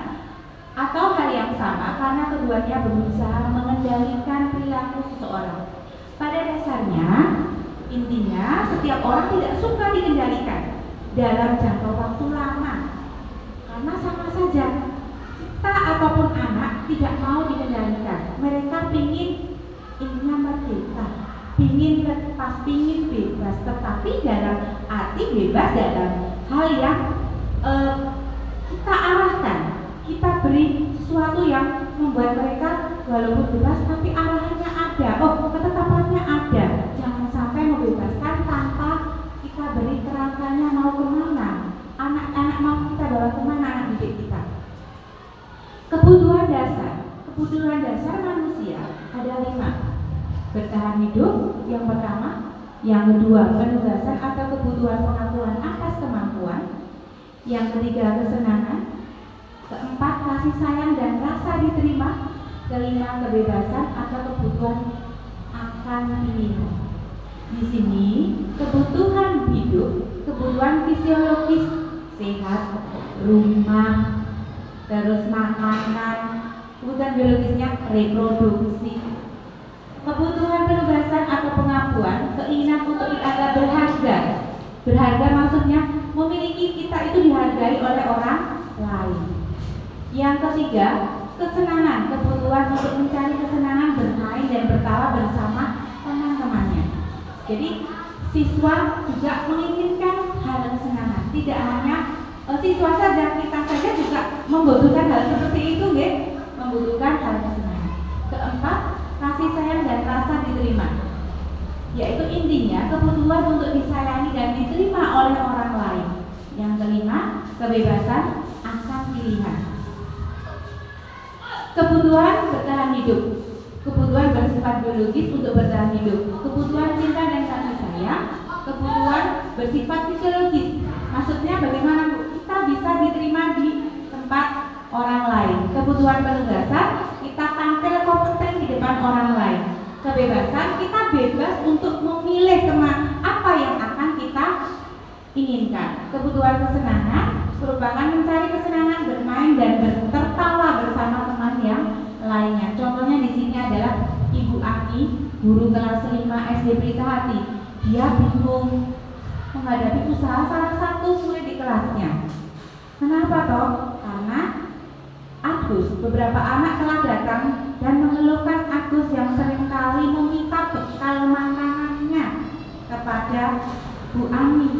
atau hal yang sama karena keduanya berusaha mengendalikan perilaku seseorang. Pada dasarnya, intinya setiap orang tidak suka dikendalikan dalam jangka waktu lama. Karena sama saja, kita ataupun anak tidak mau dikendalikan. Mereka inginnya merdeka, ingin lepas, ingin bebas. Tetapi dalam arti bebas dalam hal yang kita arahkan, kita beri sesuatu yang membuat mereka walaupun bebas tapi arahannya ada, ketetapannya ada. Jangan sampai membebaskan tanpa kita beri kerangkanya mau kemana, anak-anak mau kita bawa kemana anak didik kita. Kebutuhan dasar manusia ada 5. Bertahan hidup yang pertama, yang kedua penugasan atau kebutuhan pengakuan atas kemampuan, yang ketiga kesenangan, keempat kasih sayang dan rasa diterima, kelima kebebasan atau kebutuhan akan pilihan. Di sini kebutuhan hidup, kebutuhan fisiologis, sehat, rumah, terus makanan, kebutuhan biologisnya reproduksi. Kebutuhan penugasan atau pengakuan, keinginan untuk dianggap berharga. Berharga maksudnya memiliki kita itu dihargai oleh orang lain. Yang ketiga, kesenangan, kebutuhan untuk mencari kesenangan bermain dan bertawa bersama teman-temannya. Jadi siswa juga menginginkan hal kesenangan. Tidak hanya siswa saja, kita saja juga membutuhkan hal seperti itu, membutuhkan hal kesenangan. Keempat, kasih sayang dan rasa diterima, yaitu intinya kebutuhan untuk disayangi dan diterima oleh orang lain. Yang kelima, kebebasan akan pilihan. Kebutuhan bertahan hidup, kebutuhan bersifat biologis untuk bertahan hidup, kebutuhan cinta dan kasih sayang, kebutuhan bersifat fisiologis. Maksudnya bagaimana kita bisa diterima di tempat orang lain. Kebutuhan penugasan, kita tampil kompeten di depan orang lain. Kebebasan, kita bebas untuk memilih apa yang akan kita inginkan. Kebutuhan kesenangan merupakan mencari kesenangan bermain dan tertawa bersama teman yang lainnya. Contohnya di sini adalah Ibu Ani, guru kelas 5 SD Pelita Hati. Dia bingung menghadapi usaha salah satu murid di kelasnya. Kenapa toh? Karena Agus, beberapa anak telah datang dan mengeluhkan Agus yang seringkali meminta bekal makanannya kepada Bu Ani.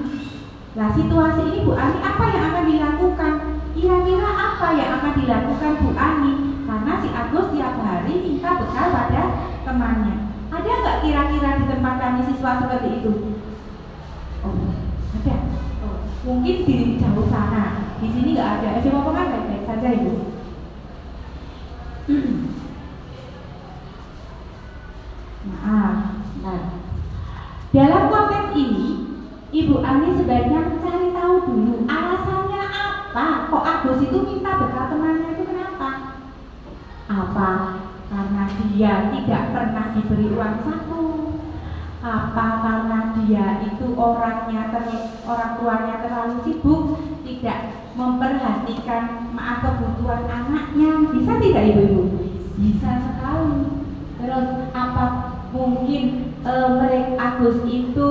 Nah, situasi ini Bu Ani apa yang akan dilakukan? Kira-kira apa yang akan dilakukan Bu Ani? Karena si temannya. Ada nggak kira-kira di tempat kami siswa seperti itu? Oh, ada. Oh, mungkin di jauh sana. Di sini nggak ada. Coba kan baik-baik saja Ibu. Maaf. Nah, dalam konteks ini, Ibu Ani sebaiknya mencari tahu dulu alasannya apa. Kok Agus itu minta bekal temannya itu kenapa? Apa? Karena dia tidak pernah diberi uang saku? Apa karena dia itu orang tuanya terlalu sibuk, tidak memperhatikan kebutuhan anaknya? Bisa tidak Ibu-ibu? Bisa sekali. Terus apa mungkin Agus itu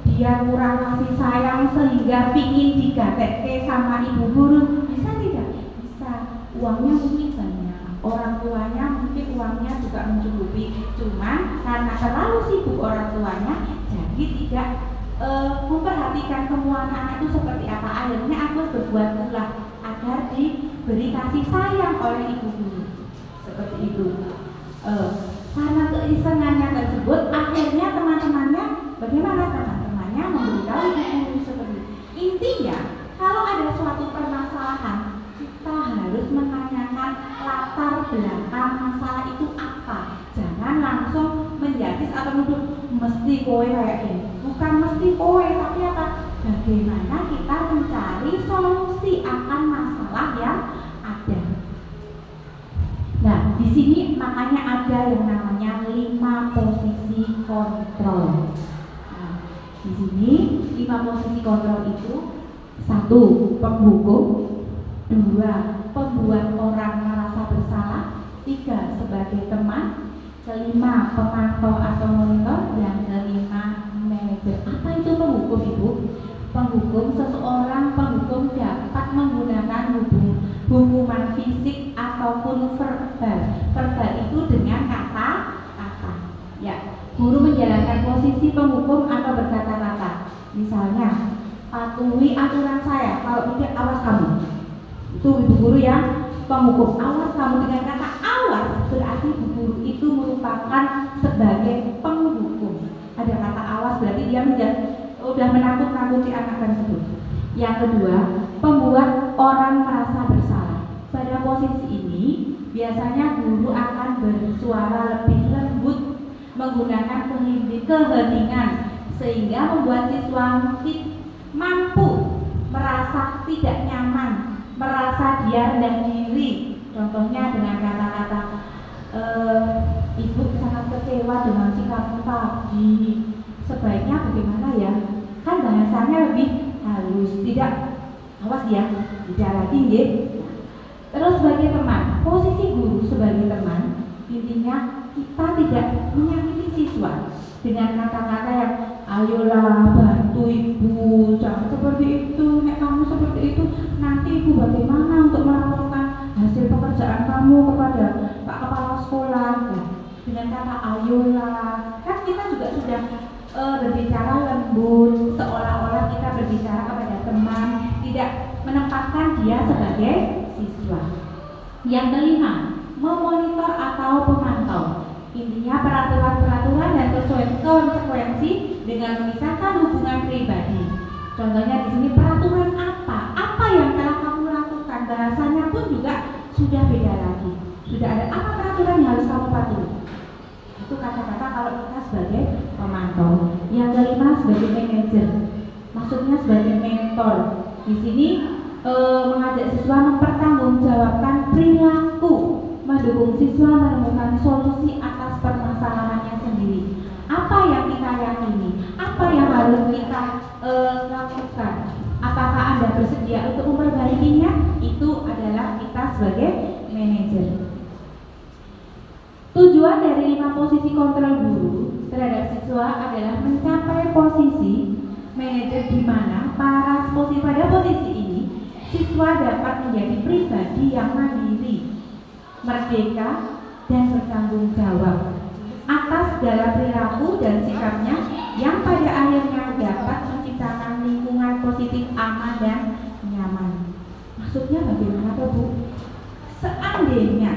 dia kurang kasih sayang sehingga pingin digatekke sama ibu guru? Bisa tidak? Bisa. Uangnya mungkin banyak, orang tuanya mungkin uangnya juga mencukupi, cuman karena terlalu sibuk orang tuanya jadi tidak memperhatikan kemauan anak itu seperti apa. Akhirnya Agus berbuat ulah agar diberi kasih sayang oleh ibu guru, seperti itu. Karena keisengannya tersebut, akhirnya teman-temannya bagaimana? Teman-temannya memberitahu ibu guru seperti itu. Intinya, kalau ada suatu permasalahan, kita harus menanyakan latar belakang masalah itu apa. Jangan langsung menjudge atau menuduh mesti kowe kayak ini. Bukan mesti kowe, tapi apa? Bagaimana kita mencari solusi akan masalah yang ada. Nah, di sini makanya ada yang namanya 5 posisi kontrol. Nah, di sini 5 posisi kontrol itu: 1. Penghukum, 2. Pembuat orang merasa bersalah, 3. Sebagai teman, 5. Pemantau atau monitor, dan 5. Manajer. Apa itu penghukum, Ibu? Penghukum, seseorang penghukum dapat menggunakan hukuman fisik ataupun verbal. Verbal itu dengan kata-kata. Ya, guru menjalankan posisi penghukum atau berkata-kata. Misalnya, patuhi aturan saya, kalau tidak awas kamu. Itu ibu guru yang penghukum. Awas kamu, dengan kata awas berarti ibu guru itu merupakan sebagai penghukum. Ada kata awas berarti dia sudah menakut-nakuti anak tersebut. Yang kedua, pembuat orang merasa bersalah. Pada posisi ini biasanya guru akan bersuara lebih lembut, menggunakan keheningan sehingga membuat siswa mampu merasa tidak nyaman, merasa dia rendah diri. Contohnya dengan kata-kata ibu sangat kecewa dengan sikapmu tadi. Sebaiknya bagaimana ya? Kan bahasanya lebih halus, tidak awas ya, tidak lagi nggih. Terus sebagai teman, posisi guru sebagai teman, intinya kita tidak menyakiti siswa dengan kata-kata yang ayolah bantu ibu, jangan seperti itu, nek kamu seperti itu nanti ibu bagaimana untuk melaporkan hasil pekerjaan kamu kepada Pak Kepala Sekolah. Nah, dengan kata ayolah, kan kita juga sudah berbicara lembut, seolah-olah kita berbicara kepada teman, tidak menempatkan dia sebagai siswa. Yang kelima, memonitor atau pemantau. Intinya peraturan-peraturan dan konsekuensi dengan memisahkan hubungan pribadi. Contohnya di sini peraturan apa yang telah kamu lakukan, bahasanya pun juga sudah beda lagi. Sudah ada apa peraturan yang harus kamu patuhi. Itu kata-kata kalau kita sebagai pemantau. Yang kelima sebagai manajer, maksudnya sebagai mentor. Di sini mengajak siswa mempertanggungjawabkan perilaku, mendukung siswa menemukan solusi atas permasalahannya sendiri. Apa yang kita yakini, apa yang harus kita lakukan. Apakah Anda bersedia untuk memperbaikinya? Itu adalah kita sebagai manajer. Tujuan dari 5 posisi kontrol guru terhadap siswa adalah mencapai posisi manajer di mana pada posisi ini siswa dapat menjadi pribadi yang mandiri, merdeka, dan bertanggung jawab atas segala perilaku dan sikapnya yang pada akhirnya dapat menciptakan lingkungan positif, aman, dan nyaman. Maksudnya bagaimana Bu? Seandainya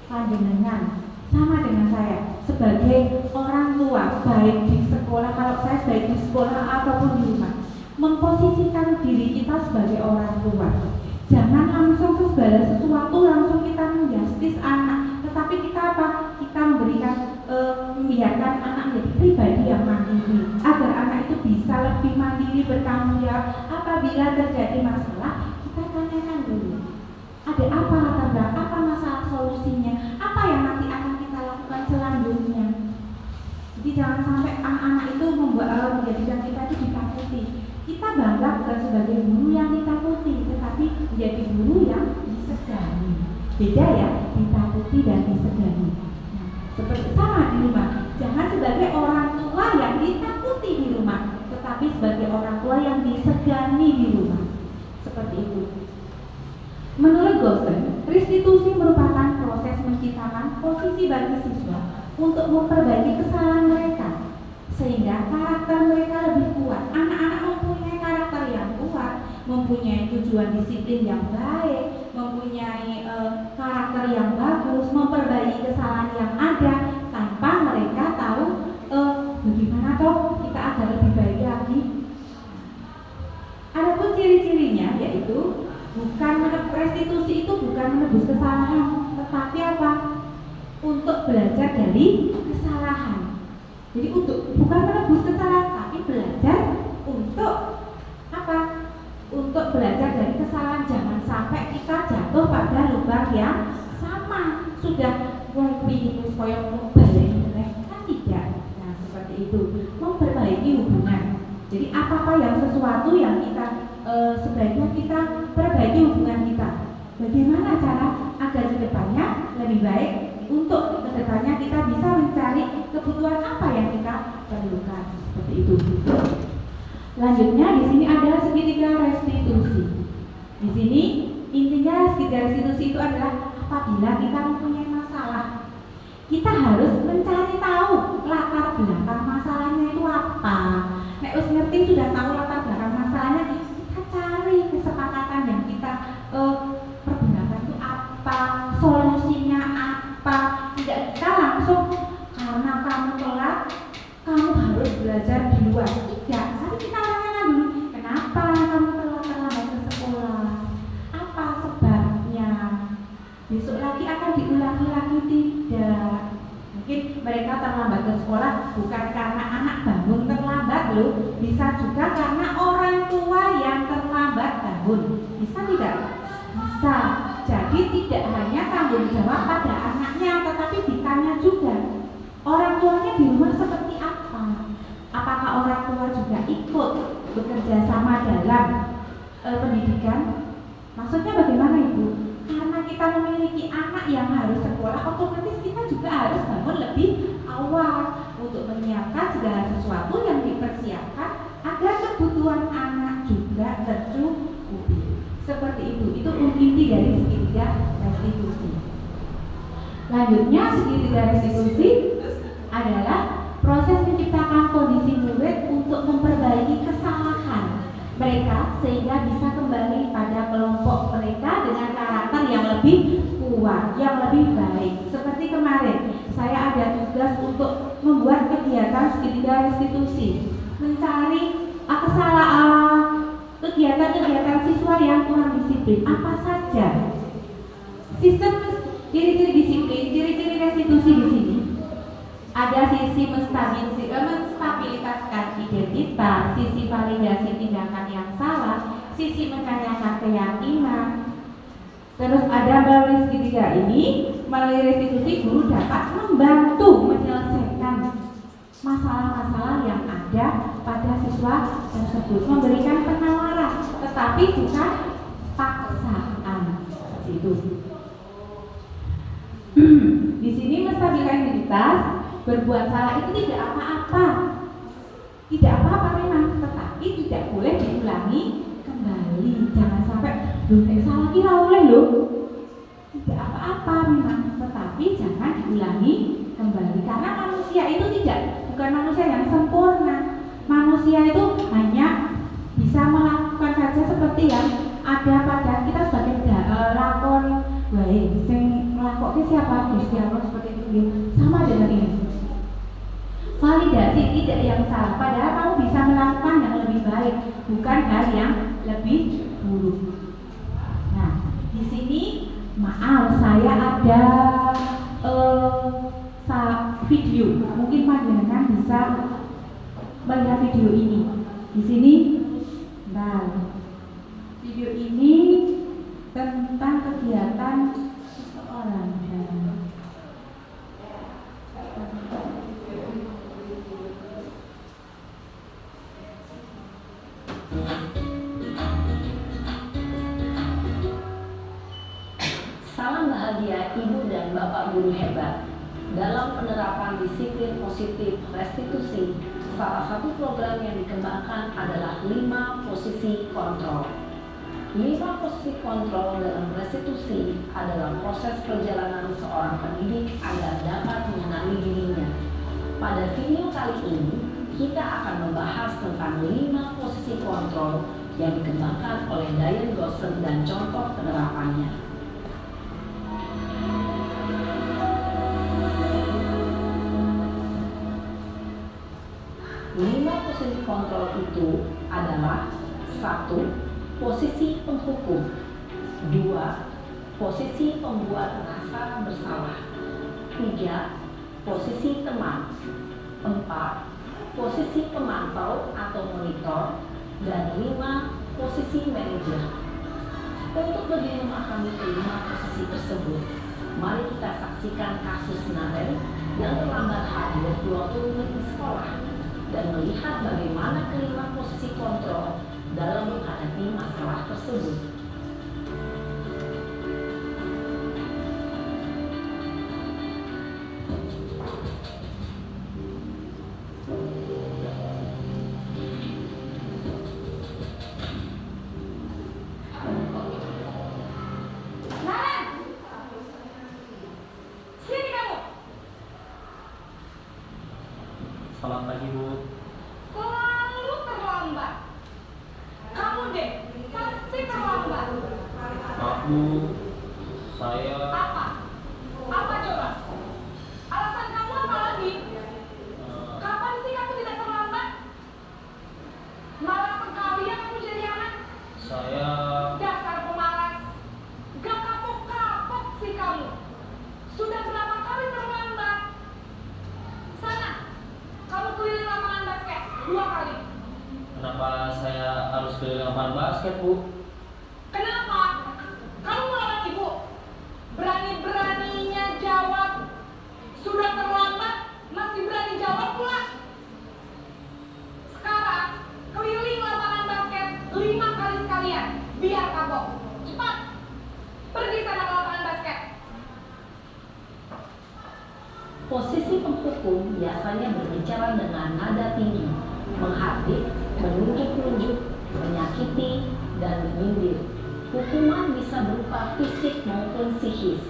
panjenengan sama dengan saya sebagai orang tua, baik di sekolah, kalau saya baik di sekolah ataupun di rumah, memposisikan diri kita sebagai orang tua. Jangan langsung segala sesuatu langsung kita menjustis anak, tetapi kita apa? Kita memberikan membiarkan anak menjadi pribadi yang mandiri, agar anak itu bisa lebih mandiri, bertanggung jawab. Apabila terjadi masalah, kita tanyakan dulu, ada apa latar belakang, apa masalah solusinya, apa yang nanti akan kita lakukan selanjutnya. Jadi jangan sampai anak-anak itu menjadikan kita itu ditakuti. Kita bangga bukan sebagai guru yang ditakuti, tetapi menjadi guru yang disegani. Beda ya, ditakuti dan disegani. Nah, seperti sama di rumah, jangan sebagai orang tua yang ditakuti di rumah, tetapi sebagai orang tua yang disegani di rumah. Seperti itu. Menurut Gosen, restitusi merupakan proses menciptakan posisi bagi siswa untuk memperbaiki kesalahan mereka, sehingga karakter mereka lebih kuat. Anak-anak mempunyai karakter yang kuat, mempunyai tujuan disiplin yang baik, mempunyai karakter yang bagus, memperbaiki kesalahan yang ada tanpa mereka tahu bagaimana toh kita agar lebih baik lagi. Adapun ciri-cirinya yaitu restitusi itu bukan menebus kesalahan, tetapi apa? Untuk belajar dari kesalahan. Jadi bukan menebus kesalahan, tapi belajar untuk apa? Untuk belajar dari kesalahan. Jangan sampai kita jatuh pada lubang yang sama. Sudah ini supaya balik kan tidak. Nah seperti itu. Memperbaiki hubungan. Jadi apa-apa yang sesuatu yang kita sebaiknya kita perbaiki hubungan kita. Bagaimana cara agar kedepannya lebih baik? Untuk kedepannya kita bisa mencari kebutuhan apa yang kita perlukan. Seperti itu. Lanjutnya di sini ada segitiga restitusi. Di sini intinya segitiga restitusi itu adalah apabila kita mempunyai masalah, kita harus mencari tahu latar belakang masalahnya itu apa. Nek us ngerti sudah tahu latar belakang masalahnya, kita cari kesepakatan yang kita pergunakan itu apa, solusinya apa. Tidak kita langsung karena kamu telat, kamu harus belajar di luar. Tidak, tapi kita tanya dulu, kenapa kamu terlambat ke sekolah? Apa sebabnya? Besok lagi akan diulangi lagi tidak? Mungkin mereka terlambat ke sekolah bukan karena anak bangun terlambat loh, bisa juga karena orang tua yang terlambat bangun. Bisa tidak? Bisa. Jadi tidak hanya tanggung jawab pada anaknya, tetapi ditanya juga orang tuanya di rumah seperti apa. Apakah orang tua juga ikut bekerja sama dalam pendidikan? Maksudnya bagaimana Ibu? Karena kita memiliki anak yang harus sekolah, otomatis kita juga harus bangun lebih awal untuk menyiapkan segala sesuatu yang dipersiapkan agar kebutuhan anak juga tercukupi. Seperti itu inti dari segitiga restitusi. Lanjutnya segitiga restitusi adalah proses menciptakan kondisi murid untuk memperbaiki kesalahan mereka sehingga bisa kembali pada kelompok mereka dengan karakter yang lebih kuat, yang lebih baik. Seperti kemarin, saya ada tugas untuk membuat kegiatan segitiga restitusi, mencari kesalahan kegiatan-kegiatan siswa yang kurang disiplin apa saja. Sistem ciri-ciri disiplin, ciri-ciri restitusi di sini ada sisi menstabilitaskan identitas, sisi validasi tindakan yang salah, sisi menanyakan keyakinan. Terus ada melalui segitiga ini, melalui restitusi guru dapat membantu menyelesaikan masalah-masalah yang ada pada siswa tersebut, memberikan penawaran, tetapi bukan paksaan. Itu. Di sini menstabilkan identitas, berbuat salah itu tidak apa-apa. Tidak apa-apa memang, tetapi tidak boleh diulangi kembali. Jangan sampai salah kira oleh loh. Tidak apa-apa memang, tetapi jangan diulangi kembali. Karena manusia itu bukan manusia yang sempurna. Manusia itu hanya bisa melakukan saja seperti yang ada pada kita sebagai lakon. Baik, sing melakukan siapa? Gusti Allah seperti itu. Sama dengan ini. validasi tidak yang salah, padahal kamu bisa melakukan yang lebih baik, bukan hal yang lebih buruk. Nah, di sini maaf saya ada video, mungkin panjenengan bisa melihat video ini. Di sini, nah, video ini tentang kegiatan seseorang. Salam bahagia Ibu dan Bapak Guru hebat. Dalam penerapan disiplin positif restitusi, salah satu program yang dikembangkan adalah 5 posisi kontrol. 5 posisi kontrol dalam restitusi adalah proses perjalanan seorang pendidik agar dapat mengenali dirinya. Pada video kali ini, kita akan membahas tentang 5 posisi kontrol yang dikembangkan oleh Diane Gosset dan contoh penerapannya. 5 posisi kontrol itu adalah 1. Posisi penghukum, 2. Posisi pembuat merasa bersalah, 3. Posisi teman, 4. Posisi pemantau atau monitor, dan 5. Posisi manajer. Untuk lebih memahami kelima posisi tersebut, mari kita saksikan kasus Naren yang terlambat hadir waktu di sekolah dan melihat bagaimana kelima posisi kontrol dalam menghadapi masalah tersebut. Naren, sini kamu. Selamat pagi, Bu. Selalu terlambat. Kamu deh, pasti terlambat. Maaf, Bu. Saya Apa? Apa coba? Alasan kamu apa lagi? Kapan sih kamu tidak terlambat? Malas sekali ya kamu jadi anak. saya Dasar pemalas. Gak kapok-kapok sih kamu. Sudah berapa kali terlambat? Sana, kamu keliling lapangan basket 2 kali. kenapa saya harus keliling lapangan basket, Bu? Kenapa? Kamu melawan ibu. Berani-beraninya jawab. Sudah terlambat, masih berani jawab pula. Sekarang, keliling lapangan basket 5 kali sekalian. Biar kapok. Cepat. Pergi sana ke lapangan basket. Posisi penghukum biasanya berbicara dengan nada tinggi, menghardik, menunjuk-nunjuk, menyakiti, dan menyindir. Hukuman bisa berupa fisik maupun psikis.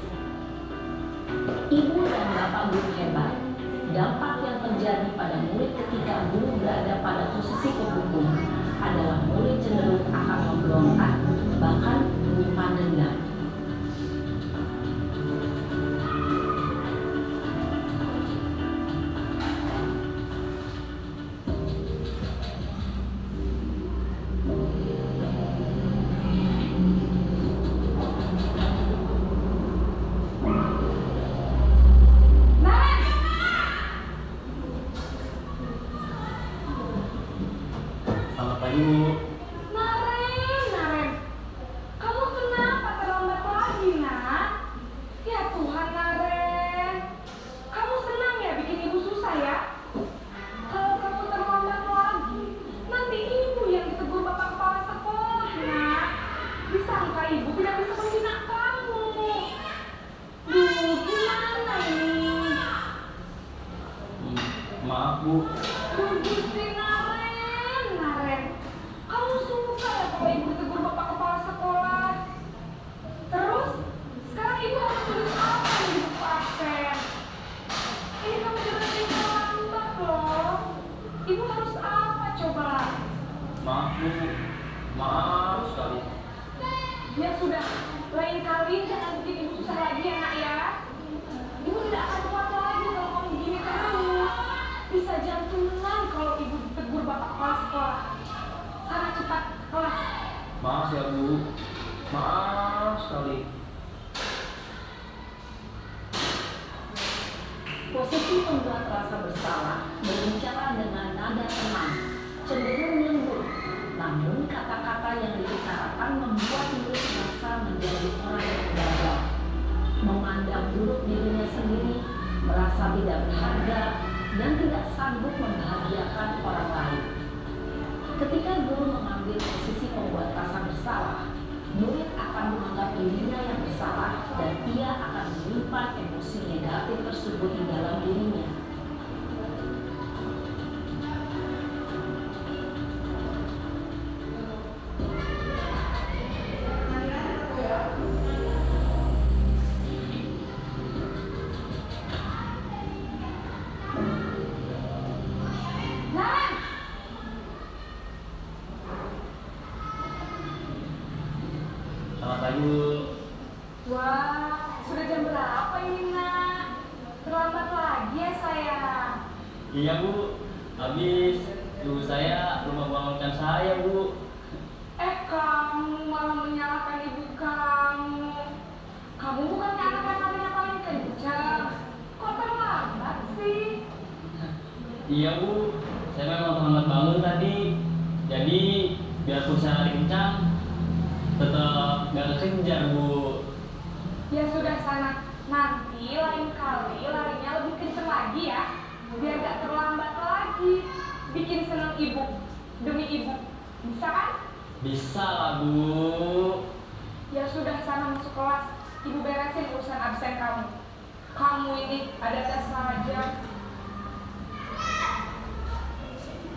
Ibu dan Bapak Guru hebat, dampak yang terjadi pada murid ketika guru berada pada posisi penghukum adalah murid cenderung akan memberontak, bahkan menyimpan dendam. Naren! Selamat pagi, Bu. Naren. Kamu kenapa terlambat lagi, nak? Ya Tuhan, Naren. Kamu senang ya bikin ibu susah ya? Kalau kamu terlambat lagi, nanti ibu yang ditegur bapak kepala sekolah, nak. Disangka ibu tidak bisa membina kamu. Duh, gimana ini? Maaf, Bu. Duh, Gusti Naren. Kamu suka ya kalau ibu ditegur bapak kepala sekolah? Terus, sekarang ibu harus tulis apa nih di buku absen? Ini kamu jadi terlambat loh. Ibu harus apa coba? Maaf, Bu. Maaf sekali. Ya sudah, lain kali jangan bikin ibu susah lagi ya, nak ya. Ibu tidak akan kuat lagi kalau kamu begini terus. Bisa jatuh Posisi pembuat rasa bersalah berbicara dengan nada tenang, cenderung lembut, namun kata-kata yang diutarakan membuat murid merasa menjadi orang yang gagal, memandang buruk dirinya sendiri, merasa tidak berharga, dan tidak sanggup membahagiakan orang lain. Ketika guru mengambil posisi pembuat rasa bersalah, murid akan menganggap dirinya yang bersalah dan ia akan menyimpan emosi negatif tersebut di dalam dirinya. Selamat pagi Bu. Wah, sudah jam berapa ini nak? Terlambat lagi ya sayang. Iya Bu, habis ibu saya belum membangunkan saya Bu. Kamu malah menyalahkan ibu kamu. Kamu bukan anak yang hatinya paling kencang. Kok terlambat sih? Iya Bu, saya memang terlambat bangun tadi. Jadi biarpun saya lari kencang, tetap gak kekejar Bu. Ya sudah sana. Nanti lain kali larinya lebih kencang lagi ya. Biar gak terlambat lagi. Bikin senang ibu. Demi ibu. Bisa kan? Bisa lah Bu. Ya sudah sana masuk kelas. Ibu beresin urusan absen kamu. Kamu ini ada tes saja.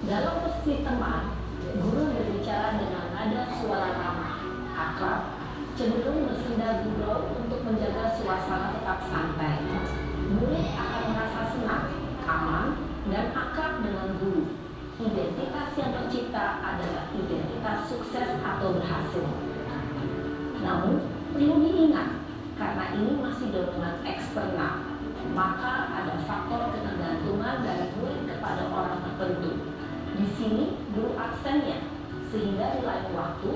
Dalam posisi teman, guru berbicara dengan nada suara ramah, akrab, cenderung bersenda gurau untuk menjaga suasana tetap santai. Murid akan merasa senang, aman, dan akrab dengan guru. Identitas yang tercipta adalah identitas sukses atau berhasil. Namun, perlu diingat, karena ini masih dorongan eksternal, maka ada faktor ketergantungan dari murid kepada orang tertentu. Di sini, guru absennya, sehingga di lain waktu,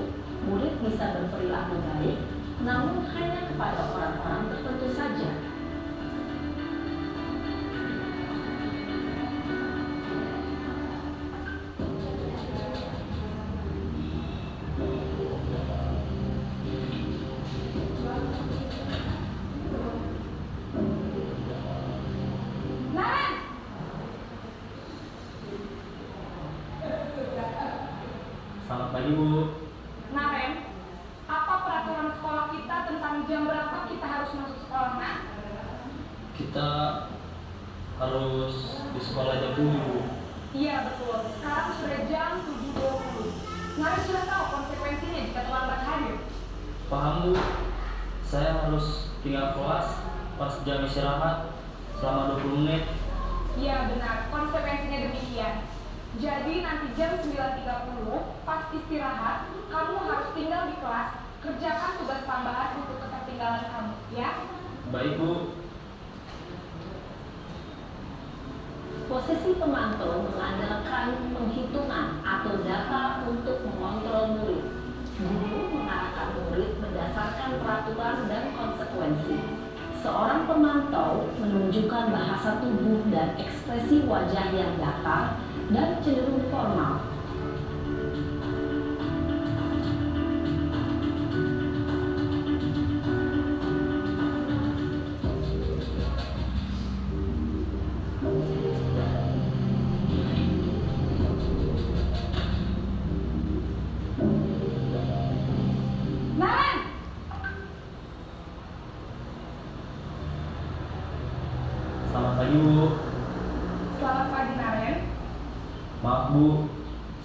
murid bisa berperilaku baik, namun hanya kepada orang-orang tertentu saja. Nah, Selamat pagi Bu. Naren, apa peraturan sekolah kita tentang jam berapa kita harus masuk sekolah, nak? Kita harus di sekolah jam 7 Bu. Iya betul, sekarang sudah jam 7.20. Naren sudah tahu konsekuensinya jika terlambat hadir. Paham Bu. Saya harus tinggal kelas pas jam istirahat selama 20 menit. Iya benar, konsekuensinya demikian. Jadi nanti jam 9.30 pas istirahat, kamu harus tinggal di kelas, kerjakan tugas tambahan untuk ketertinggalan kamu, ya? Baik Bu. Posisi pemantau mengandalkan penghitungan atau data untuk mengontrol murid. Guru mengarahkan murid berdasarkan peraturan dan konsekuensi. Seorang pemantau menunjukkan bahasa tubuh dan ekspresi wajah yang datar dan cenderung formal. Naren! Selamat pagi Bu. Selamat pagi Naren. Maaf Bu,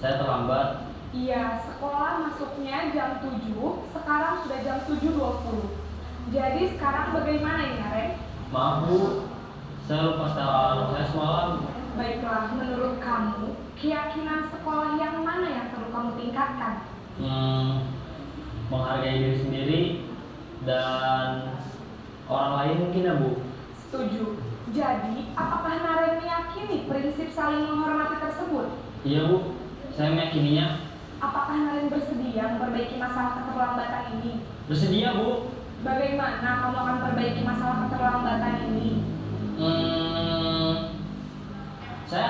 saya terlambat. Iya, sekolah masuknya jam 7, sekarang sudah jam 7.20. Jadi sekarang bagaimana ini Naren? Maaf Bu, saya lupa setelah saya semalam. Baiklah, menurut kamu, keyakinan sekolah yang mana yang perlu kamu tingkatkan? Menghargai diri sendiri dan orang lain mungkin ya Bu. Setuju. Jadi, apakah Naren meyakini prinsip saling menghormati tersebut? Iya Bu, saya meyakininya. Apakah Naren bersedia memperbaiki masalah keterlambatan ini? Bersedia Bu. Bagaimana kamu akan perbaiki masalah keterlambatan ini?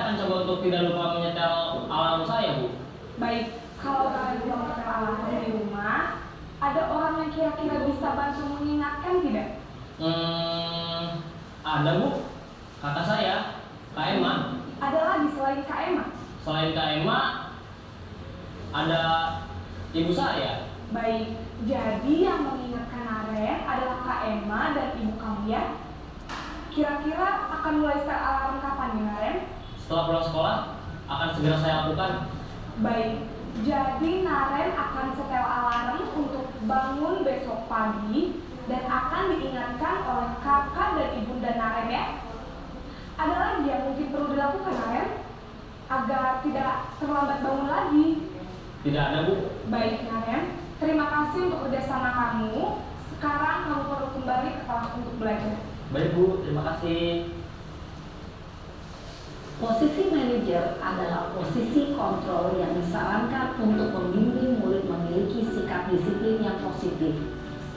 akan coba untuk tidak lupa menyetel alarm saya, Bu. Baik, kalau kalian belum menyetel alarm di rumah, ada orang yang kira-kira bisa bantu mengingatkan tidak? Ada, Bu. Kakak saya, Kak Emma. Ada lagi selain Kak Emma? Selain Kak Emma, ada ibu saya. Baik, jadi yang mengingatkan Naren adalah Kak Emma dan ibu kamu ya? Kira-kira akan mulai setel alarm kapan nih Naren? Setelah pulang sekolah, akan segera saya lakukan. Baik, jadi Naren akan setel alarm untuk bangun besok pagi dan akan diingatkan oleh kakak dan ibunda Naren ya? Ada lagi yang mungkin perlu dilakukan Naren? Agar tidak terlambat bangun lagi. Tidak ada, Bu. Baik Naren, terima kasih untuk kerjasama kamu. Sekarang kamu perlu kembali ke kelas untuk belajar. Baik, Bu. Terima kasih. Posisi manajer adalah posisi kontrol yang disarankan untuk membimbing murid memiliki sikap disiplin yang positif,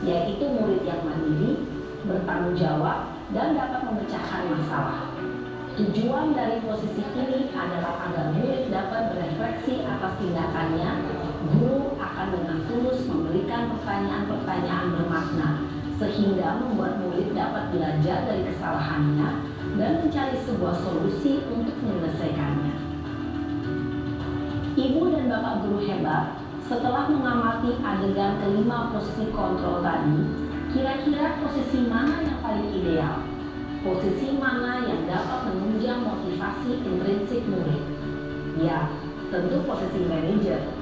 yaitu murid yang mandiri, bertanggung jawab, dan dapat memecahkan masalah. Tujuan dari posisi ini adalah agar murid dapat berefleksi atas tindakannya. Guru akan dengan tulus memberikan pertanyaan-pertanyaan bermakna, sehingga membuat murid dapat belajar dari kesalahannya dan mencari sebuah solusi untuk menyelesaikannya. Ibu dan bapak guru hebat, setelah mengamati adegan kelima posisi kontrol tadi, kira-kira posisi mana yang paling ideal? Posisi mana yang dapat menunjang motivasi intrinsik murid? Ya, tentu posisi manajer.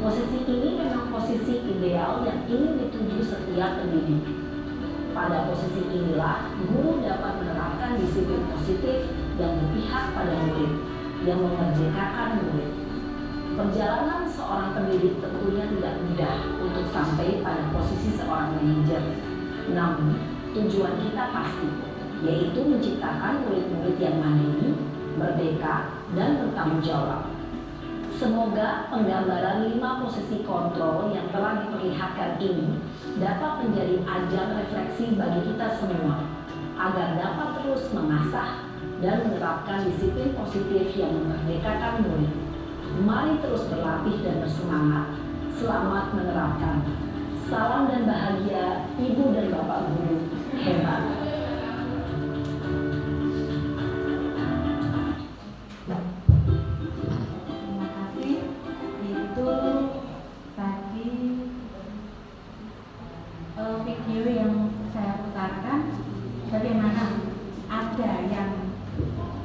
Posisi ini memang posisi ideal yang ingin dituju setiap pendidik. Pada posisi inilah, guru dapat menerapkan disiplin positif yang berpihak pada murid, yang memerdekakan murid. Perjalanan seorang pendidik tentunya tidak mudah untuk sampai pada posisi seorang manajer. Namun, tujuan kita pasti, yaitu menciptakan murid-murid yang mandiri, merdeka, dan bertanggung jawab. Semoga penggambaran 5 posisi kontrol yang telah diperlihatkan ini dapat menjadi ajang refleksi bagi kita semua, agar dapat terus mengasah dan menerapkan disiplin positif yang memerdekakan murid. Mari terus berlatih dan bersemangat. Selamat menerapkan. Salam dan bahagia Ibu dan Bapak Guru hebat. Video yang saya putarkan, bagaimana ada yang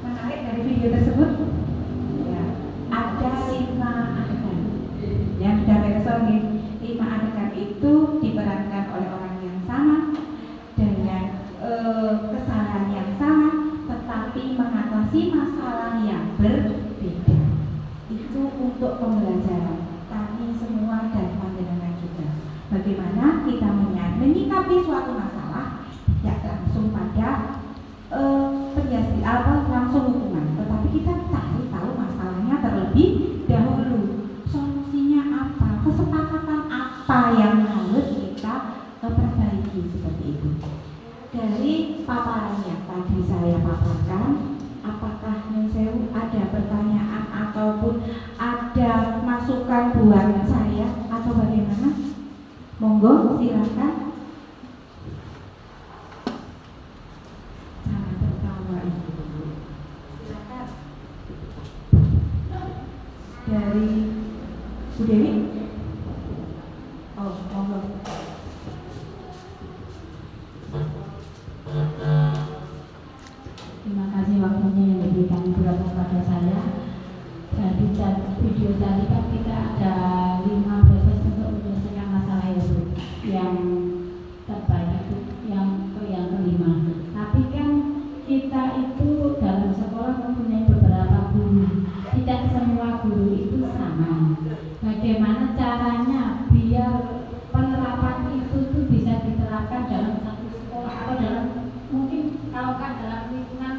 menarik dari video tersebut? Ya, ada 5 adegan yang sudah beresongi. 5 adegan itu diperankan oleh orang yang sama dengan kesalahan yang sama, tetapi mengatasi masalah yang berbeda. Itu untuk pembelajaran kami semua dan panjenengan juga. Bagaimana kita menyikapi suatu masalah tidak langsung pada langsung hukuman, tetapi kita cari tahu masalahnya terlebih dahulu, solusinya apa, kesepakatan apa yang harus kita perbaiki, seperti itu. Dari paparan yang tadi saya paparkan, apakah Mensewu ada pertanyaan ataupun ada masukan buat saya atau bagaimana? Monggo, silakan. Jangan tertawa Ibu. Silakan. Dari Bu Dewi. Oh, monggo. Terima kasih waktunya yang diberikan kepada saya. Jadi video tadi kan kita ada 5 proses untuk menyelesaikan masalah itu. Yang terbaik itu yang kelima. Tapi kan kita itu dalam sekolah mempunyai beberapa guru. Tidak semua guru itu sama. Bagaimana caranya biar penerapan itu tuh bisa diterapkan dalam satu sekolah atau dalam mungkin kalau kan dalam lingkungan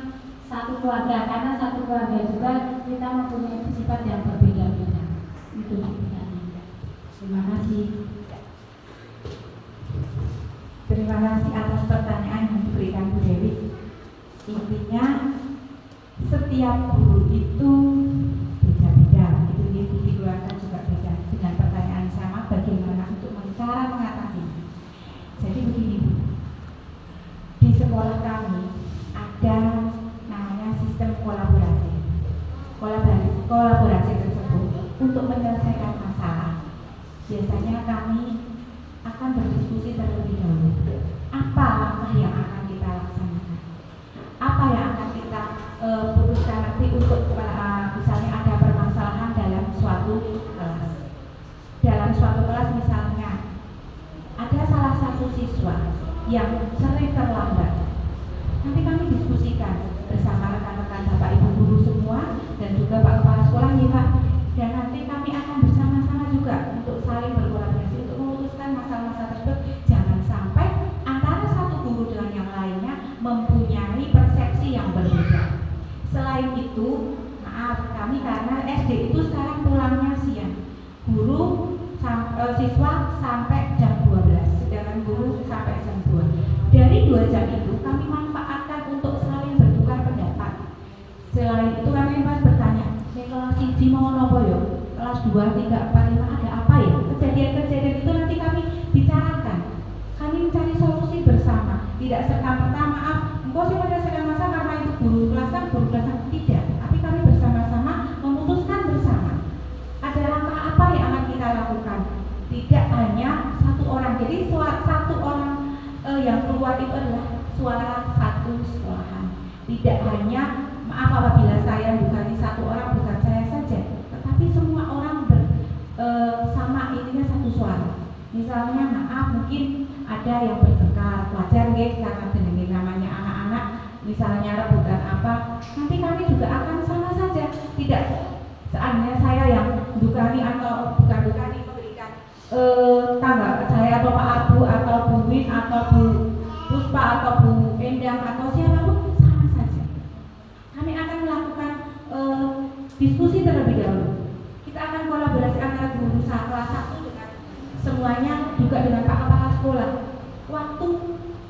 satu keluarga, karena satu keluarga juga kita mempunyai sifat yang berbeda-beda. Itu sebenarnya. Terima kasih. Terima kasih atas pertanyaan yang diberikan Bu Dewi. Intinya setiap guru itu itu beda-beda, itu dikeluarkan juga beda dengan pertanyaan sama bagaimana untuk cara mengatasi. Jadi begini Bu, di sekolah kami ada namanya sistem kolaborasi tersebut untuk menyelesaikan masalah. Biasanya kami akan berdiskusi terlebih dahulu. Apa langkah yang akan kita laksanakan? Apa yang akan kita putuskan nanti untuk misalnya ada permasalahan dalam suatu kelas. Dalam suatu kelas misalnya ada salah satu siswa yang sering terlambat. Nanti kami diskusikan bersama rekan-rekan Bapak Ibu guru semua dan juga Pak Kepala Sekolah nih Pak. Dan nanti kami akan bersama-sama juga untuk saling berkolaborasi untuk memutuskan masalah-masalah tersebut. Jangan sampai antara satu guru dengan yang lainnya mempunyai persepsi yang berbeda. Selain itu, maaf kami karena SD itu sekarang pulangnya siang. Guru siswa sampai jam 12, sedangkan guru sampai jam 2. Dari 2 jam itu kami manfaatkan untuk saling bertukar pendapat. Selain itu kami bertanya, kelas 1 mau nopo yo? Kelas 2, 3, 4, 5 ada apa ya? Kejadian-kejadian itu nanti kami bicarakan. Kami mencari solusi bersama. Tidak serta-merta maaf, engkau sih menyelesaikan masalah karena itu guru kelas kan tidak. Tapi kami bersama-sama memutuskan bersama. Ada langkah apa yang akan kita lakukan? Tidak hanya satu orang. Jadi satu orang yang keluar itu adalah suara satu sekolahan. Tidak hanya maaf apabila saya bukan satu orang, bukan saya saja, tetapi semua orang sama ininya satu suara. Misalnya maaf mungkin ada yang bertengkar, wajar nggih karena dengan namanya anak-anak, misalnya rebutan apa, nanti kami juga akan sama saja. Tidak seandainya saya yang dukani atau bukan dukani memberikan tangga saya atau Pak Abu atau Bu Win atau Bu Puspa atau Bu Endang atau siapapun sama saja. Kami akan melakukan diskusi terlebih dahulu. Kita akan kolaborasi antara guru kelas 1 dengan semuanya juga dengan Pak Kepala Sekolah. Waktu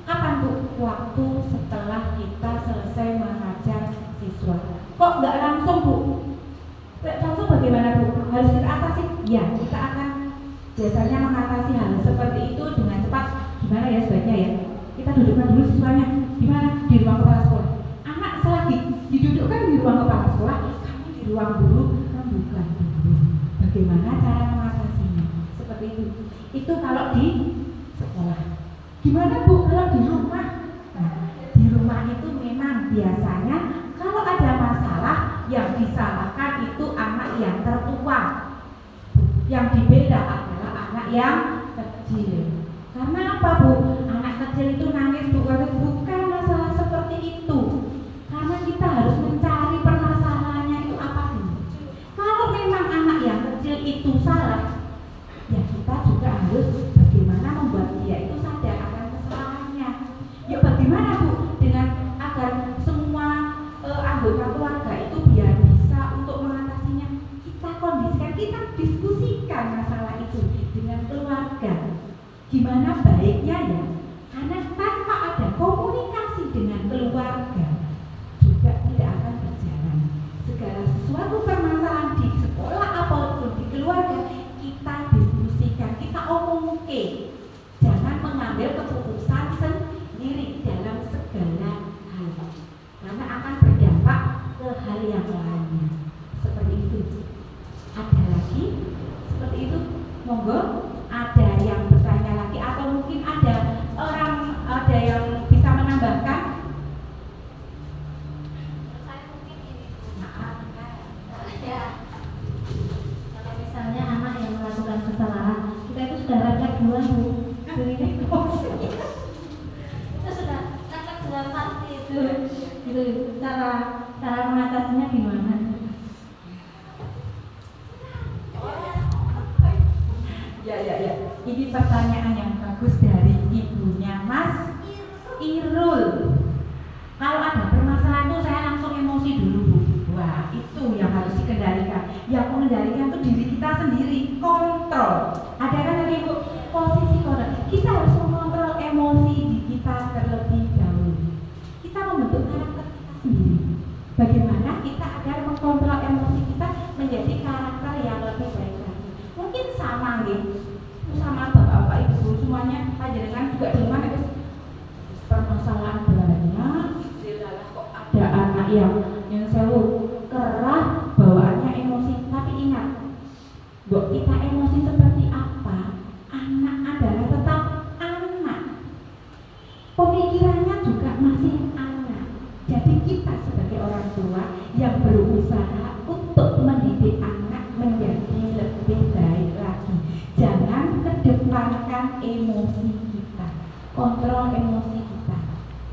kapan Bu? Waktu setelah kita selesai mengajar siswa. Kok nggak langsung Bu? Langsung bagaimana Bu? Harus kita atasi? Ya, kita akan biasanya mengatasi hal seperti itu dengan cepat. Gimana ya sebaiknya ya? Kita dudukkan dulu siswanya. Gimana? Di ruang kepala sekolah. Anak selagi didudukkan di ruang kepala sekolah, kami di ruang guru membuka dulu. Bagaimana cara mengatasinya? Seperti itu. Itu kalau di sekolah. Gimana Bu kalau di rumah? Nah, di rumah itu memang biasanya kalau ada masalah yang disalahkan itu anak yang tertua. Yang dibela adalah anak yang kecil. Karena apa Bu? Anak kecil itu nangis bukan masalah seperti itu. Karena kita harus mencari permasalahannya itu apa dulu. Kalau memang anak yang kecil itu salah, ya kita juga harus bagaimana membuat dia itu sadar akan kesalahannya. Ya bagaimana Bu dengan agar semua anggota keluarga itu biar bisa untuk mengatasinya. Kita kondisikan, kita diskusikan masalah itu dengan keluarga. Gimana baiknya ya? Karena tanpa ada komunikasi dengan keluarga juga tidak akan berjalan. Segala sesuatu permasalahan di sekolah ataupun di keluarga kita diskusikan, kita omongke. Jangan mengambil keputusan sendiri dalam segala hal, karena akan berdampak ke hal yang lainnya. Seperti itu. Ada lagi seperti itu? Monggo. Ada yang bertanya lagi atau mungkin ada yang bisa menambahkan? Saya mungkin ini maaf ya. Kalau misalnya anak yang melakukan kesalahan, kita itu sudah refleks duluan Bu. Ini itu sudah refleks duluan pasti itu. Gitu. Cara mengatasinya gimana? Ya. Ini pertanyaan yang bagus dari ibunya Mas Irul. Kalau ada permasalahan itu saya langsung emosi dulu Bu. Wah, itu yang harus dikendalikan. Yang mengendalikan itu diri kita sendiri, kontrol. Ada kan tadi Bu, posisi kontrol. Kita harus mengontrol emosi di kita terlebih dahulu. Kita membentuk karakter kita sendiri. Bagaimana kita agar mengkontrol yang sewu kerah bawaannya emosi, tapi ingat, buat kita emosi seperti apa, anak adalah tetap anak, pemikirannya juga masih anak. Jadi kita sebagai orang tua yang berusaha untuk mendidik anak menjadi lebih baik lagi. Jangan kedepankan emosi kita, kontrol emosi kita.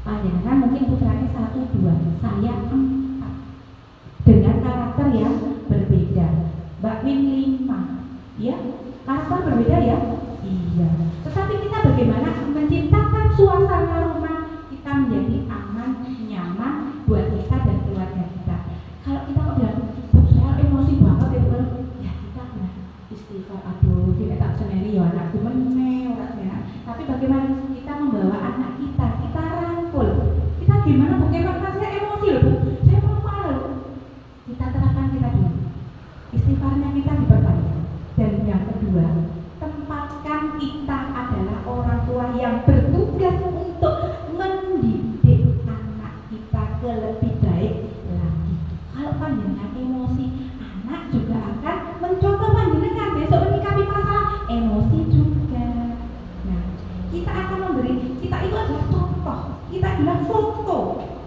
Panjenengan mungkin putranya 1, 2, saya 4, dengan karakter yang berbeda. Mbak Win 5, ya, karakter berbeda ya? Iya. Tetapi kita bagaimana menciptakan suasana rumah kita menjadi aman, nyaman buat kita dan keluarga kita. Kalau kita udah saya emosi banget ya kita kena istighfar, aduh tidak tak seneri ya anakku meneh ora seneng. Tapi bagaimana kita membawa anak kita rangkul. Kita gimana Bu? Bagaimana saya emosi loh Bu? Saya mau marah loh. Kita terapkan kita dulu. Istighfarnya kita diperbanyak. Dan yang kedua, tempatkan kita adalah orang tua yang bertugas untuk mendidik anak kita ke lebih baik lagi. Kalau panjenengan emosi, anak juga akan mencontoh panjenengan besok menyikapi masalah emosi juga. Nah, kita akan memberi, kita itu adalah contoh, kita adalah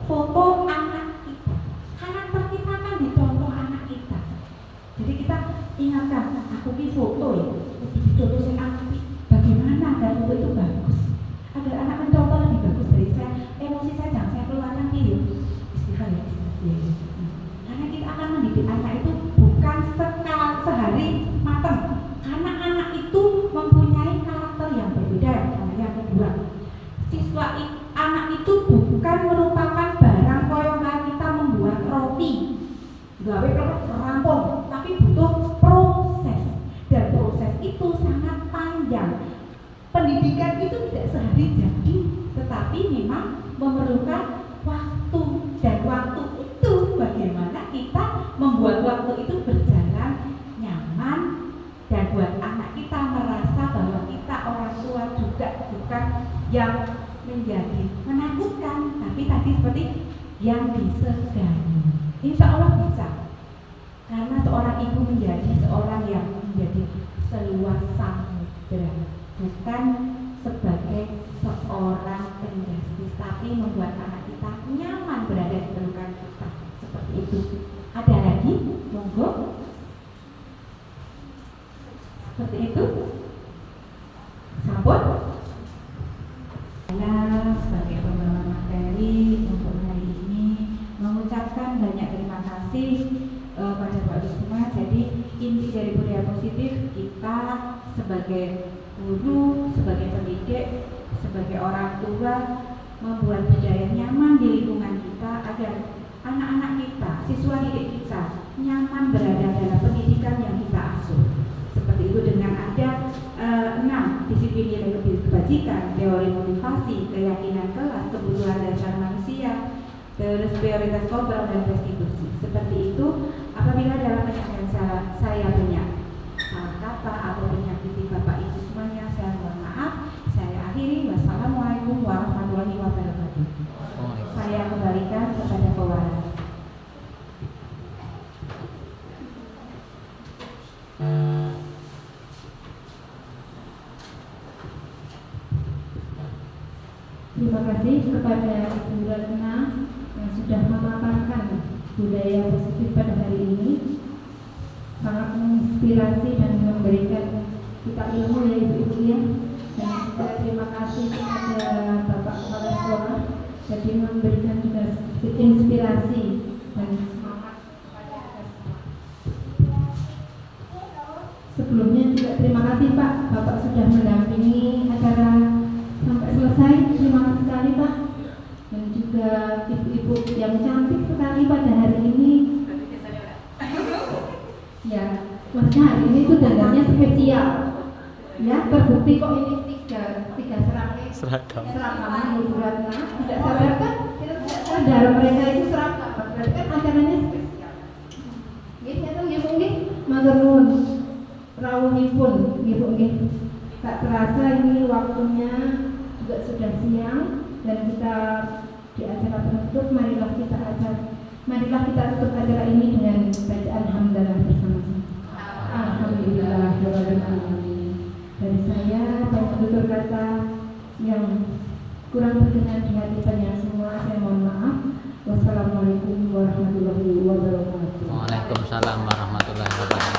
foto anak kita. Karakter kita akan dicontoh anak kita. Jadi kita ingatkan, aku ini foto ya, dicontoh saya anak, bagaimana agar foto itu bagus, agar anak mencontoh lebih bagus dari saya. Emosi saya jangan saya keluar nanti ya, istighfar ya. Karena kita akan mendidik anak itu bukan sehari matang, karena anak itu mempunyai karakter yang berbeda. Yang kedua, anak itu bukan merupakan barang koyongan kita membuat roti gawe rampung, tapi butuh proses, dan proses itu sangat panjang. Pendidikan itu tidak sehari jadi, tetapi memang memerlukan waktu, dan waktu itu bagaimana kita membuat waktu itu berjalan nyaman dan buat anak kita merasa bahwa kita orang tua juga bukan yang menjadi menakutkan, tapi tadi seperti yang disegani. Insya Allah bisa, karena seorang ibu menjadi seorang yang menjadi seluas samudra, bukan sebagai seorang penjastis, tapi membuat anak kita nyaman berada di pelukan kita. Seperti itu. Ada lagi? Monggo. Seperti itu. Sampun. Saya sebagai pembawa materi untuk hari ini mengucapkan banyak terima kasih pada Pak Risma. Jadi inti dari budaya positif kita sebagai guru, sebagai pendidik, sebagai orang tua membuat budaya nyaman di lingkungan kita agar anak-anak kita, siswa didik kita nyaman berada dalam pendidikan yang kita asuh. Seperti itu dengan ada 6 disiplin nilai kebajikan, teori motivasi, keyakinan kelas, kebutuhan dasar manusia, terus prioritas kontrol dan restitusi. Seperti itu. Apabila dalam penyampaian saya banyak salah kata atau menyakiti Bapak Ibu semuanya, saya mohon maaf. Saya akhiri. Wassalamualaikum warahmatullahi wabarakatuh. Saya kembalikan kepada pewaris. Terima kasih kepada Ibu Ratna yang sudah memaparkan budaya positif pada hari ini. Sangat menginspirasi dan memberikan kita ilmu ya Ibu-Ibu ya. Dan juga terima kasih kepada Bapak Kepala Sekolah, jadi memberikan juga sedikit inspirasi dan semangat kepada kita semua. Sebelumnya juga terima kasih Pak, Bapak sudah mendampingi acara sampai selesai. Terima kasih sekali Pak. Dan juga ibu-ibu yang cantik sekali pada hari ini. Ya, maksudnya hari ini itu dandannya spesial. Ya, terbukti kok ini tiga seragam Ibu Ratna. Tidak sadar kan? Kita tidak sadar mereka itu seragam. Berarti kan acaranya spesial. Nggih, nyata nggih, matur nuwun. Rawuhipun Ibu nggih. Tak terasa ini waktunya juga sudah siang dan kita di acara penutup marilah kita Marilah kita tutup acara ini dengan bacaan hamdalah bersama-sama. Alhamdulillahirrahmanirrahim. Dari saya banyak tutur kata yang kurang berkenan di hati kalian semua, saya mohon maaf. Wassalamualaikum warahmatullahi wabarakatuh. Waalaikumsalam warahmatullahi wabarakatuh.